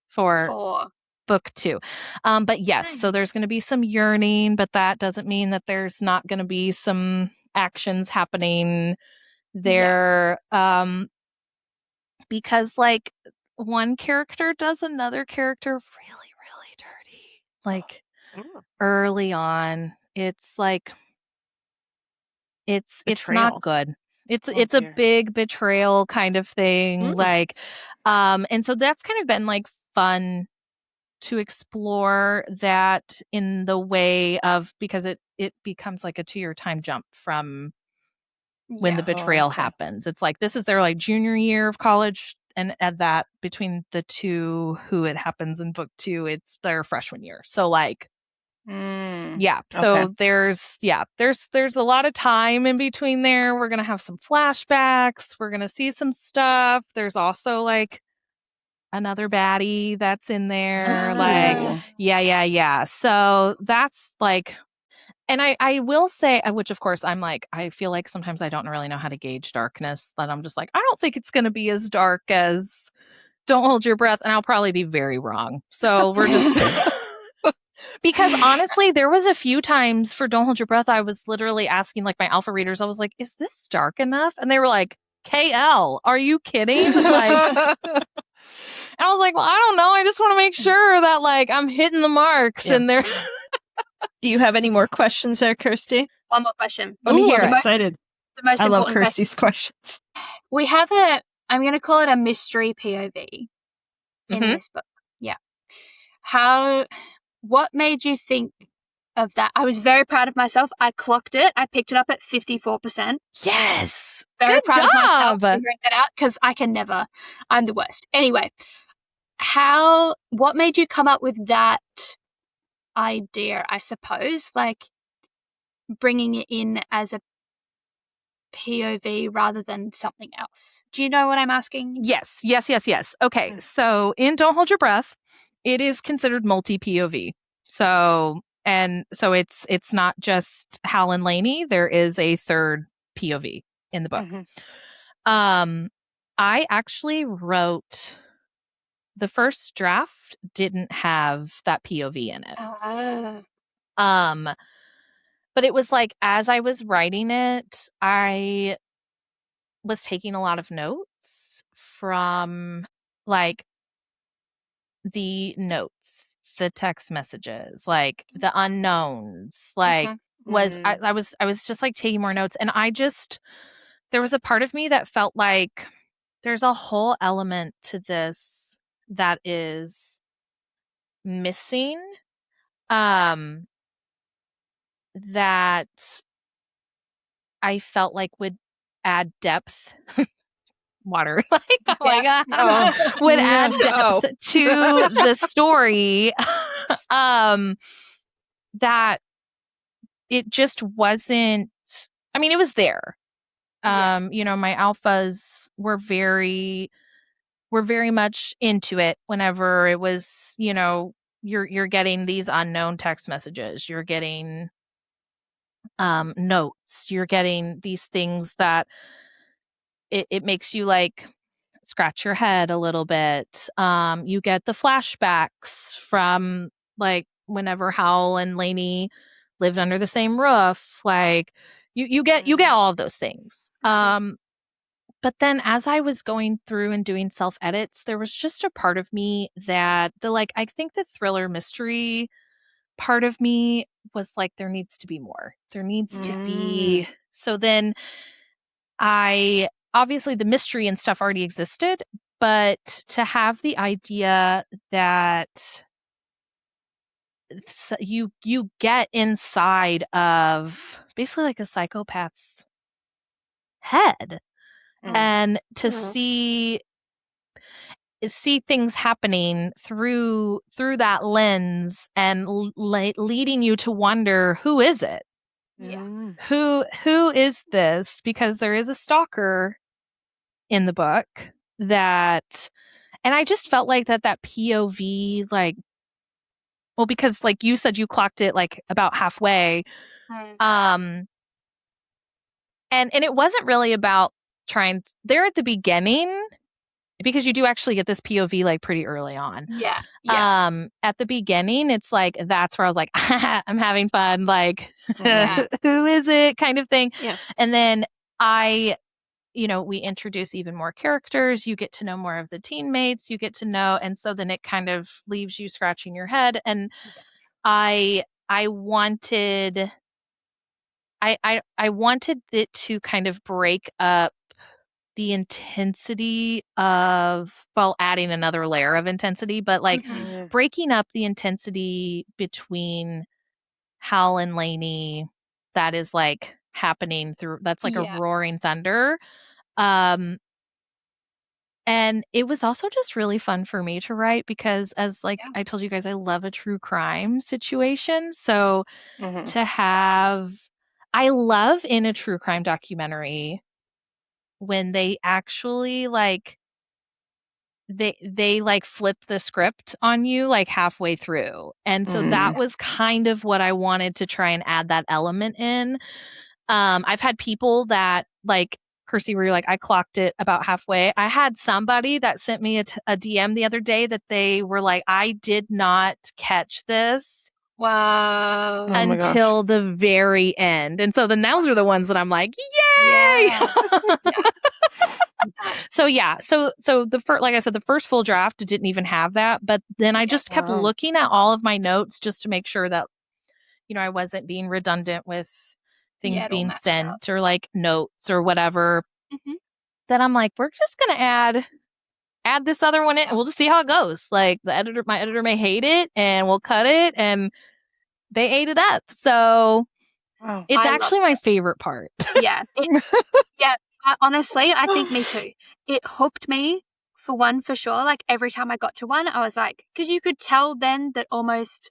for book 2. But yes, so there's going to be some yearning, but that doesn't mean that there's not going to be some actions happening there. Because like one character does another character really, really dirty. Like early on, it's like it's not good. It's a big betrayal kind of thing. Like, and so that's kind of been like fun to explore that in the way of, because it becomes like a 2-year time jump from when the betrayal happens. It's like this is their like junior year of college, and at that between the two who it happens in book 2, it's their freshman year. So like so there's a lot of time in between there. We're gonna have some flashbacks, we're gonna see some stuff. There's also like another baddie that's in there. Like so that's like, and I will say, which of course I'm like, I feel like sometimes I don't really know how to gauge darkness, that I'm just like, I don't think it's going to be as dark as Don't Hold Your Breath, and I'll probably be very wrong. So we're just because honestly, there was a few times for Don't Hold Your Breath, I was literally asking like my alpha readers, I was like, is this dark enough? And they were like, KL, are you kidding? Like, and I was like, well, I don't know. I just want to make sure that like I'm hitting the marks and they're. Do you have any more questions there, Kirsty? One more question. Let me hear it. I'm excited. The most I love important Kirsty's questions. We have I'm going to call it a mystery POV in this book. Yeah. What made you think of that? I was very proud of myself. I clocked it. I picked it up at 54%. Yes. Very proud of myself figuring that out, because I can never. I'm the worst. Anyway, what made you come up with that idea, I suppose? Like bringing it in as a POV rather than something else. Do you know what I'm asking? Yes. Okay. So in Don't Hold Your Breath, it is considered multi-POV. So it's not just Hal and Lainey. There is a third POV in the book. I actually wrote, the first draft didn't have that POV in it. But it was like, as I was writing it, I was taking a lot of notes from like the notes, the text messages, like the unknowns, like I was just like taking more notes, and there was a part of me that felt like there's a whole element to this that is missing, that I felt like would add depth. Water, like, oh my God, would add depth to the story. That it just wasn't, I mean, it was there. You know, my alphas were very much into it whenever it was, you know, you're getting these unknown text messages, you're getting notes, you're getting these things that it makes you like scratch your head a little bit. You get the flashbacks from like whenever Hal and Lainey lived under the same roof. Like you get all of those things. But then as I was going through and doing self edits, there was just a part of me that I think the thriller mystery part of me was like, there needs to be more. There needs to be. So then obviously the mystery and stuff already existed, but to have the idea that you get inside of basically like a psychopath's head, and to see things happening through that lens and leading you to wonder, who is it? Yeah. Who is this? Because there is a stalker in the book that, and I just felt like that POV, like, well, because like you said, you clocked it like about halfway. And it wasn't really about there at the beginning, because you do actually get this POV like pretty early on. Yeah. At the beginning, it's like, that's where I was like, I'm having fun. Like, who is it kind of thing. Yeah. And then we introduce even more characters. You get to know more of the teammates. You get to know, and so then it kind of leaves you scratching your head. And I wanted it to kind of break up the intensity of, well, adding another layer of intensity, but like breaking up the intensity between Hal and Lainey that is like happening through, that's like a roaring thunder. And it was also just really fun for me to write because, as like I told you guys, I love a true crime situation. So to have, I love in a true crime documentary when they actually like, they like flip the script on you like halfway through. And so that was kind of what I wanted to try and add that element in. I've had people that like, Kirsty, where you're like, I clocked it about halfway. I had somebody that sent me a DM the other day that they were like, I did not catch this until the very end. And so then those are the ones that I'm like, yay! So the first, like I said, the first full draft didn't even have that, but then I just kept looking at all of my notes just to make sure that, I wasn't being redundant with things being sent or like notes or whatever. Then I'm like, we're just gonna add this other one in, and we'll just see how it goes. Like my editor may hate it, and we'll cut it, and they ate it up. So it's actually my favorite part. Honestly, I think me too. It hooked me for sure. Like every time I got to one, I was like, because you could tell then that almost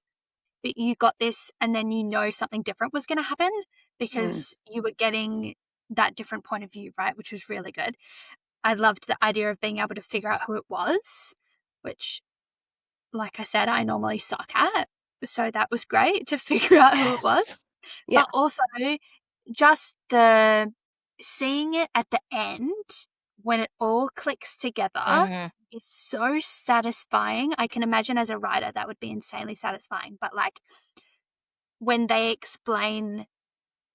you got this, and then something different was going to happen because you were getting that different point of view, right? Which was really good. I loved the idea of being able to figure out who it was, which, like I said, I normally suck at. So that was great to figure out who it was. Yeah. But also just the seeing it at the end when it all clicks together is so satisfying. I can imagine as a writer that would be insanely satisfying. But like when they explain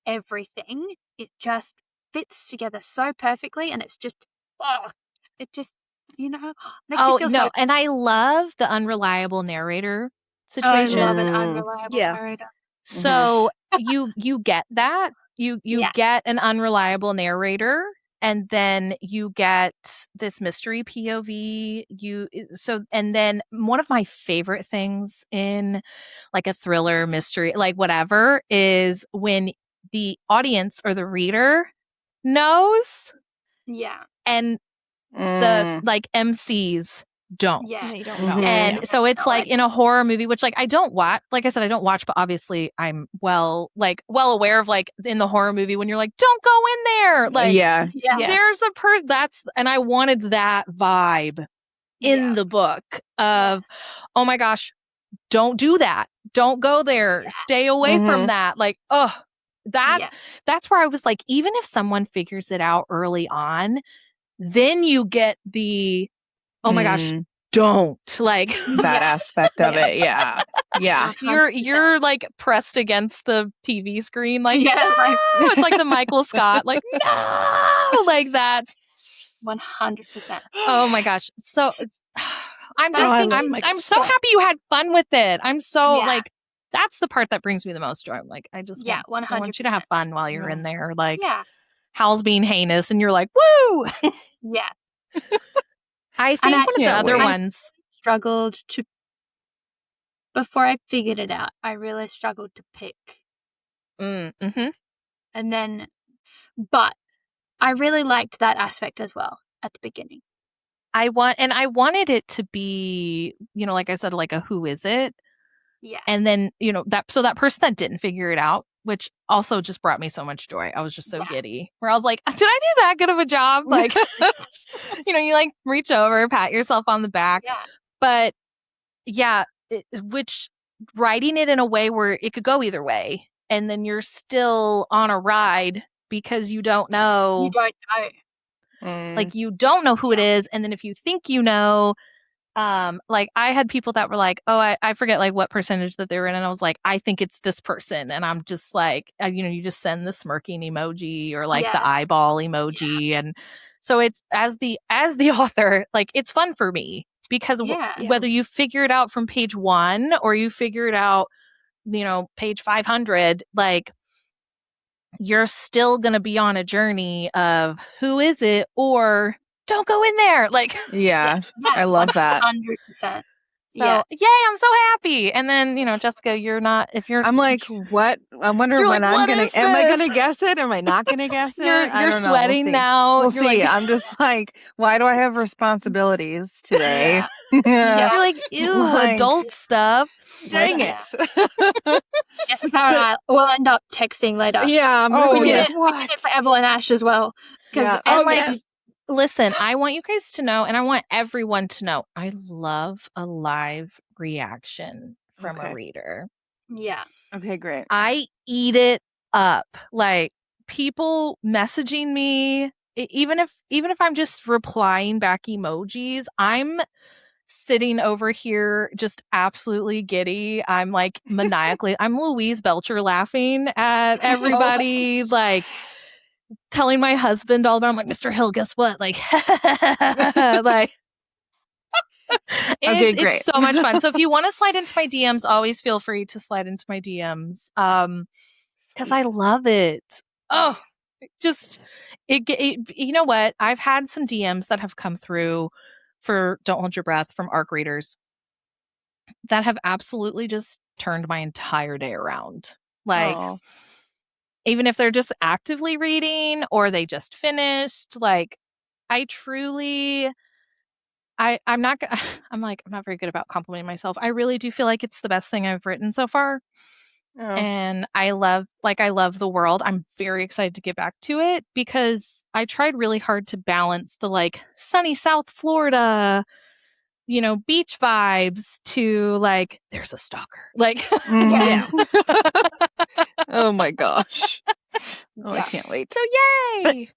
everything, it just fits together so perfectly, and it's just you know, makes Oh you feel no, so. and I love the unreliable narrator Oh, I situation. love an Mm. unreliable Yeah. narrator. So you get that. You Yeah. get an unreliable narrator, and then you get this mystery POV. And then one of my favorite things in like a thriller, mystery, like whatever, is when the audience or the reader knows Yeah. and the like MCs don't. Yeah. They don't know. And Yeah. so it's No, like in a horror movie, which like I don't watch, like I said, I don't watch, but obviously I'm well aware of like in the horror movie when you're like, don't go in there. Like Yeah. Yeah. Yes. there's and I wanted that vibe in Yeah. the book of, oh my gosh, don't do that. Don't go there. Yeah. Stay away from that. Like, that's where I was like, even if someone figures it out early on, then you get the, oh my gosh, don't like that aspect of it. Yeah. Yeah. 100%. you're like pressed against the TV screen, like, Yeah, no! like- It's like the Michael Scott, like, no, like that's 100%. oh my gosh. So it's I'm But I just think Michael I'm so Scott. happy you had fun with it. I'm so Yeah. like that's the part that brings me the most joy. Like I just Yeah, want you to have 100%. fun while you're in there. Like Yeah. Hal's being heinous and you're like, woo! Yeah. I think I one of the can't other wait. ones Struggled to, before I figured it out, I really struggled to pick. mm-hmm. And then, but I really liked that aspect as well at the beginning. I wanted it to be, you know, like I said, like a who is it? Yeah. And then, you know, that person that didn't figure it out, which also just brought me so much joy. I was just so giddy. Where I was like, did I do that good of a job? Like, you know, you like reach over, pat yourself on the back. Yeah. But yeah, which writing it in a way where it could go either way. And then you're still on a ride because you don't know. You don't know. Like you don't know who it is. And then if you think you know, like I had people that were like, oh, I forget like what percentage that they were in. And I was like, I think it's this person. And I'm just like, you know, you just send the smirking emoji or like the eyeball emoji. And so it's as the author, like it's fun for me because whether you figure it out from page 1 or you figure it out, you know, page 500, like you're still going to be on a journey of who is it or don't go in there. Like, yeah, I love that. 100%. So, yay, I'm so happy. And then, you know, Jessica, you're not, if you're. I'm like, what? I wonder You're when like, I'm what going is to, am I this? going to guess it? Am I not going to guess it? You're don't know. sweating We'll see. now. We'll You're see. like- I'm just like, why do I have responsibilities today? Yeah. You're like, ew, Like- adult stuff. Dang Yeah. it. Yes, Karen and I will end up texting later. Yeah. Oh, we, yeah. did it, we did it for Evelyn Ash as well. Because Yeah. Oh, yes. Listen, I want you guys to know, and I want everyone to know, I love a live reaction from a reader. Yeah. Okay, great. I eat it up. Like people messaging me, even if I'm just replying back emojis, I'm sitting over here just absolutely giddy. I'm like maniacally, I'm Louise Belcher laughing at everybody, like telling my husband all about. I'm like, Mr. Hill, guess what? Like, like. Great. It's so much fun. So if you want to slide into my DMs, always feel free to slide into my DMs. Because I love it. Oh, just it. You know what? I've had some DMs that have come through for Don't Hold Your Breath from ARC readers that have absolutely just turned my entire day around. Like, even if they're just actively reading or they just finished, like, I truly. I'm not very good about complimenting myself. I really do feel like it's the best thing I've written so far. Oh. And I love the world. I'm very excited to get back to it because I tried really hard to balance the like sunny South Florida, you know, beach vibes to like, there's a stalker. Like, Yeah. Oh my gosh. Oh, I can't wait. So yay.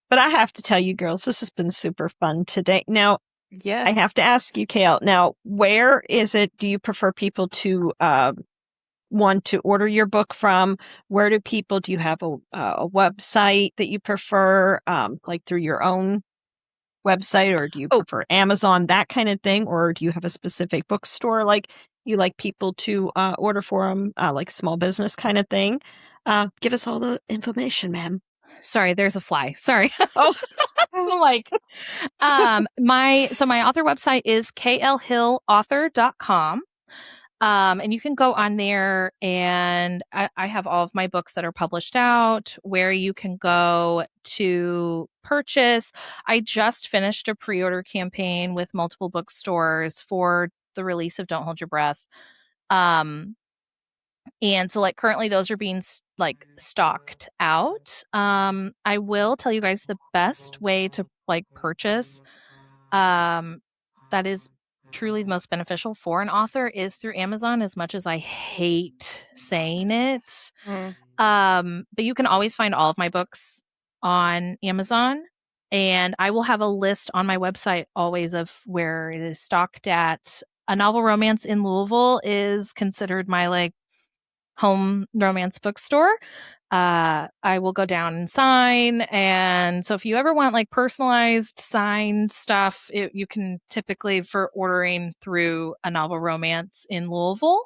But I have to tell you girls, this has been super fun today. Now, Yes. I have to ask you, Kale, now, where is it, do you prefer people to want to order your book from? Where do you have a website that you prefer, like through your own website, or do you prefer Amazon, that kind of thing? Or do you have a specific bookstore like you like people to order for them, like small business kind of thing? Give us all the information, ma'am. Sorry, there's a fly. Sorry. Oh, I'm like, my author website is klhillauthor.com. And you can go on there, and I have all of my books that are published out, where you can go to purchase. I just finished a pre-order campaign with multiple bookstores for the release of Don't Hold Your Breath. And so like currently those are being like stocked out. I will tell you guys the best way to like purchase that is truly the most beneficial for an author is through Amazon, as much as I hate saying it. But you can always find all of my books on Amazon, and I will have a list on my website always of where it is stocked at. A Novel Romance in Louisville is considered my like home romance bookstore. I will go down and sign. And so if you ever want like personalized signed stuff, you can typically for ordering through A Novel Romance in Louisville.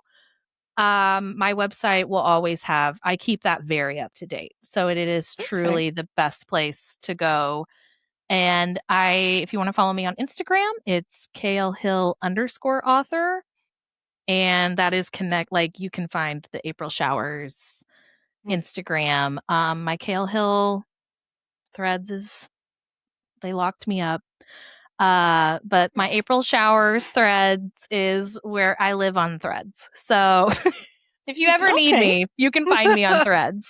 My website will always have, I keep that very up to date. So it is truly the best place to go. And if you want to follow me on Instagram, it's klhill_author. And that is you can find the April Showers Instagram. My Kale Hill threads they locked me up. But my April Showers threads is where I live on Threads. So if you ever need me, you can find me on Threads.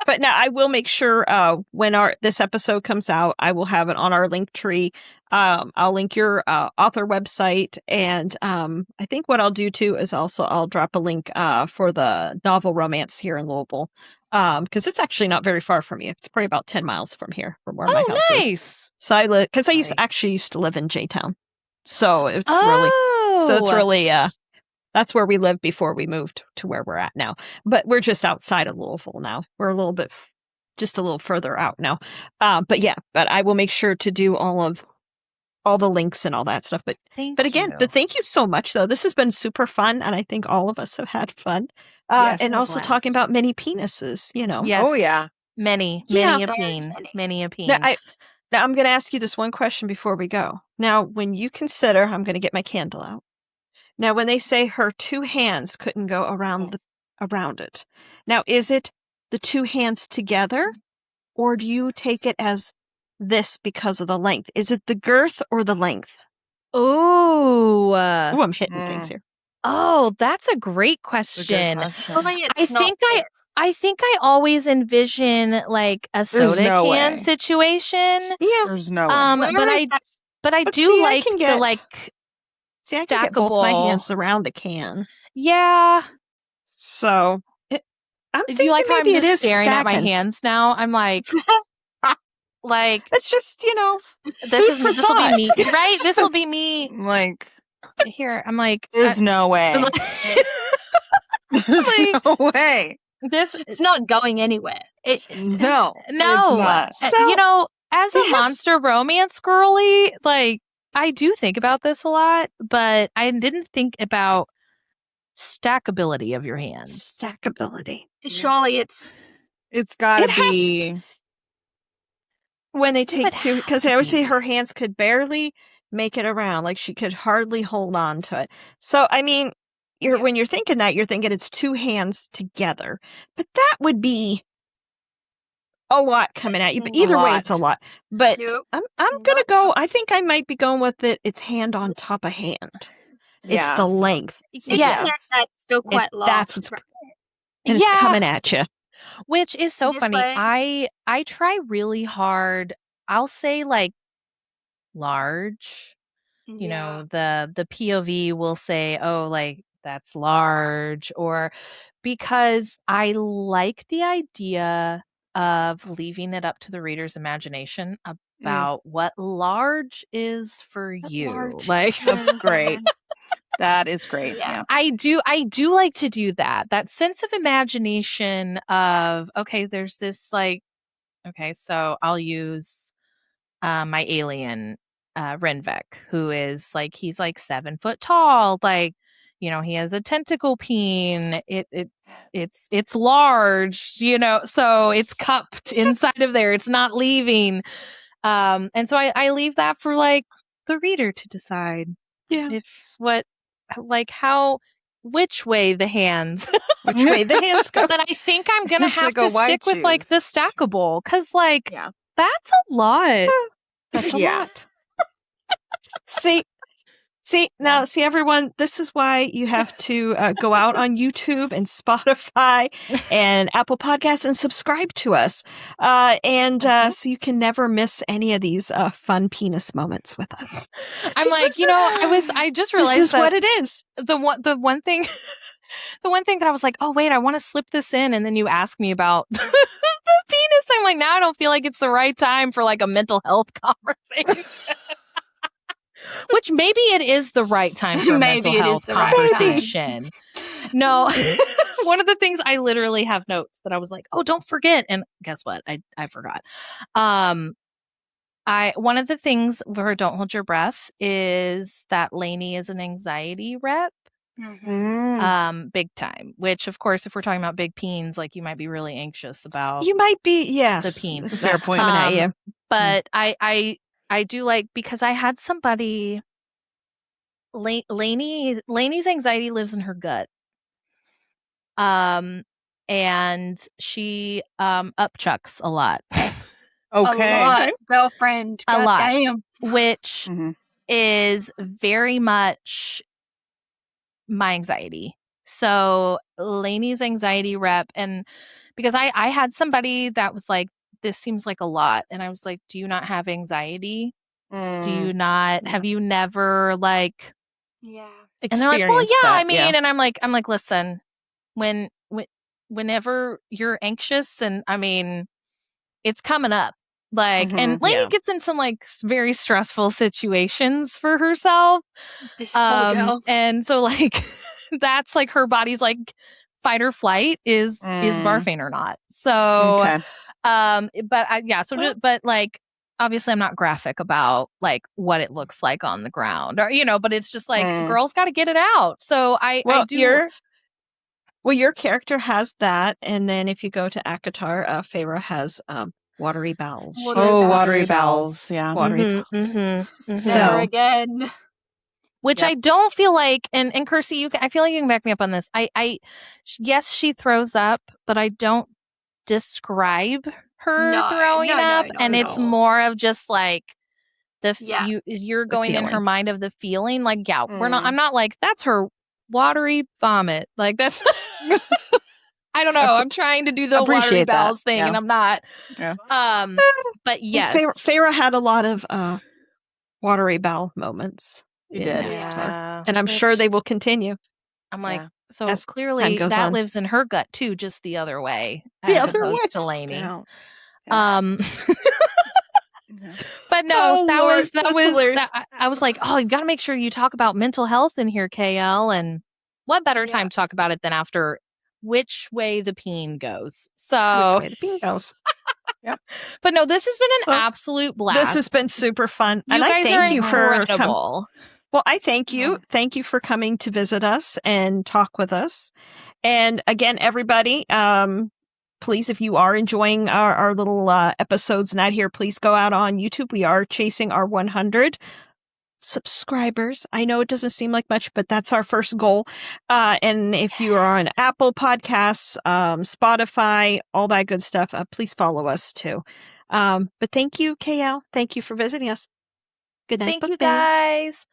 But now I will make sure when this episode comes out, I will have it on our link tree. I'll link your author website, and I think what I'll do too is also I'll drop a link for the Novel Romance here in Louisville, because it's actually not very far from you. It's probably about 10 miles from here, from where my house is. So I live because I used to live in J-Town, so it's really that's where we lived before we moved to where we're at now. But we're just outside of Louisville now. We're just a little further out now. But I will make sure to do all the links and all that stuff. But again, thank you so much, though. This has been super fun, and I think all of us have had fun. And also talking about many penises, you know. Yes. Oh, yeah. Many a peen. Now, I'm going to ask you this one question before we go. Now, when you consider, I'm going to get my candle out. Now, when they say her two hands couldn't go around it, now is it the two hands together, or do you take it as this because of the length? Is it the girth or the length? Oh, I'm hitting things here. Oh, that's a great question. I think I always envision like a soda can situation. Yeah, there's no way. But I do like the like. I can get both my hands around a can. Yeah. So I'm thinking you like how maybe I'm just staring at my hands now? I'm like, it's just this will be me, right? This will be me. Like here, I'm like, there's no way. There's no way. It's not going anywhere. No. So as a monster romance girly, like. I do think about this a lot, but I didn't think about stackability of your hands. Stackability. Surely it's gotta be when they take two, because I always say her hands could barely make it around, like she could hardly hold on to it. So I mean, when you're thinking that, you're thinking it's two hands together, but that would be a lot coming at you, but either way, it's a lot. But I'm gonna go. I think I might be going with it. It's hand on top of hand. It's the length. Yes, that's still quite long. That's what's it's coming at you. Which is so funny. I try really hard. I'll say like large. You know, the POV will say, "Oh, like that's large," or because I like the idea of leaving it up to the reader's imagination about what large is for you. Like that's great. That is great. Yeah. I do like to do that. That sense of imagination of, okay, there's this like, okay, so I'll use my alien Renvek, who is like, he's like 7 foot tall, like, you know, he has a tentacle peen. It's large, you know, so it's cupped inside of there. It's not leaving. And so I leave that for like the reader to decide. Yeah. Which way the hands. Which way the hands go. But I think I'm going to have Like to a stick with like the stackable, because like, Yeah. that's a lot. That's a Yeah. lot. See, everyone, this is why you have to go out on YouTube and Spotify and Apple Podcasts and subscribe to us. So you can never miss any of these fun penis moments with us. I'm like, I just realized this is what it is. The one thing that I was like, oh wait, I want to slip this in, and then you ask me about the penis. I'm like, now I don't feel like it's the right time for like a mental health conversation. Which maybe it is the right time for a mental health conversation. No, one of the things, I literally have notes that I was like, oh, don't forget. And guess what? I forgot. One of the things for Don't Hold Your Breath is that Lainey is an anxiety rep. Big time. Which, of course, if we're talking about big peens, like, you might be really anxious about. You might be, yes. The peen. Fair point. Coming at you. But I do like, because I had somebody, Lainey's anxiety lives in her gut. And she upchucks a lot. Okay. A lot, girlfriend. A lot. Damn. Which is very much my anxiety. So Lainey's anxiety rep, and because I had somebody that was like, this seems like a lot. And I was like, do you not have anxiety? Do you not, have you never like, yeah. And they're like, well, yeah, I mean, and I'm like, listen, whenever you're anxious, and I mean, it's coming up. Like, and Lainey gets in some like very stressful situations for herself. This poor girl. And so like, that's like, her body's like, fight or flight is barfing or not. So, but like, obviously I'm not graphic about like what it looks like on the ground, or, you know, but it's just like, girls got to get it out. So I do. Your character has that. And then if you go to ACOTAR, Feyre has, watery bowels. Watery bowels. Yeah. Watery bowels. So again. Which I don't feel like, and Kirsty, I feel like you can back me up on this. Yes, she throws up, but I don't describe her throwing up, and it's more of just like you're going in her mind of the feeling. Like, I'm not like, that's her watery vomit. Like, that's I don't know. I'm trying to do the watery bowels thing, and I'm not. Yeah. But yes, Feyre had a lot of watery bowel moments. You did. Yeah. And I'm sure they will continue. I'm like, so clearly that lives in her gut too, just the other way. The other way to Lainey. Yeah. But no, Lord, that was I was like, oh, you got to make sure you talk about mental health in here, KL, and what better time to talk about it than after which way the peen goes. So which way the peen goes. Yep. But no, this has been an absolute blast. This has been super fun. You and guys I thank you incredible. For coming. Well, I thank you. Thank you for coming to visit us and talk with us. And again, everybody, please, if you are enjoying our little episodes not here, please go out on YouTube. We are chasing our 100 subscribers. I know it doesn't seem like much, but that's our first goal. And if you are on Apple Podcasts, Spotify, all that good stuff, please follow us too. But thank you, KL. Thank you for visiting us. Good night. Thank you, guys.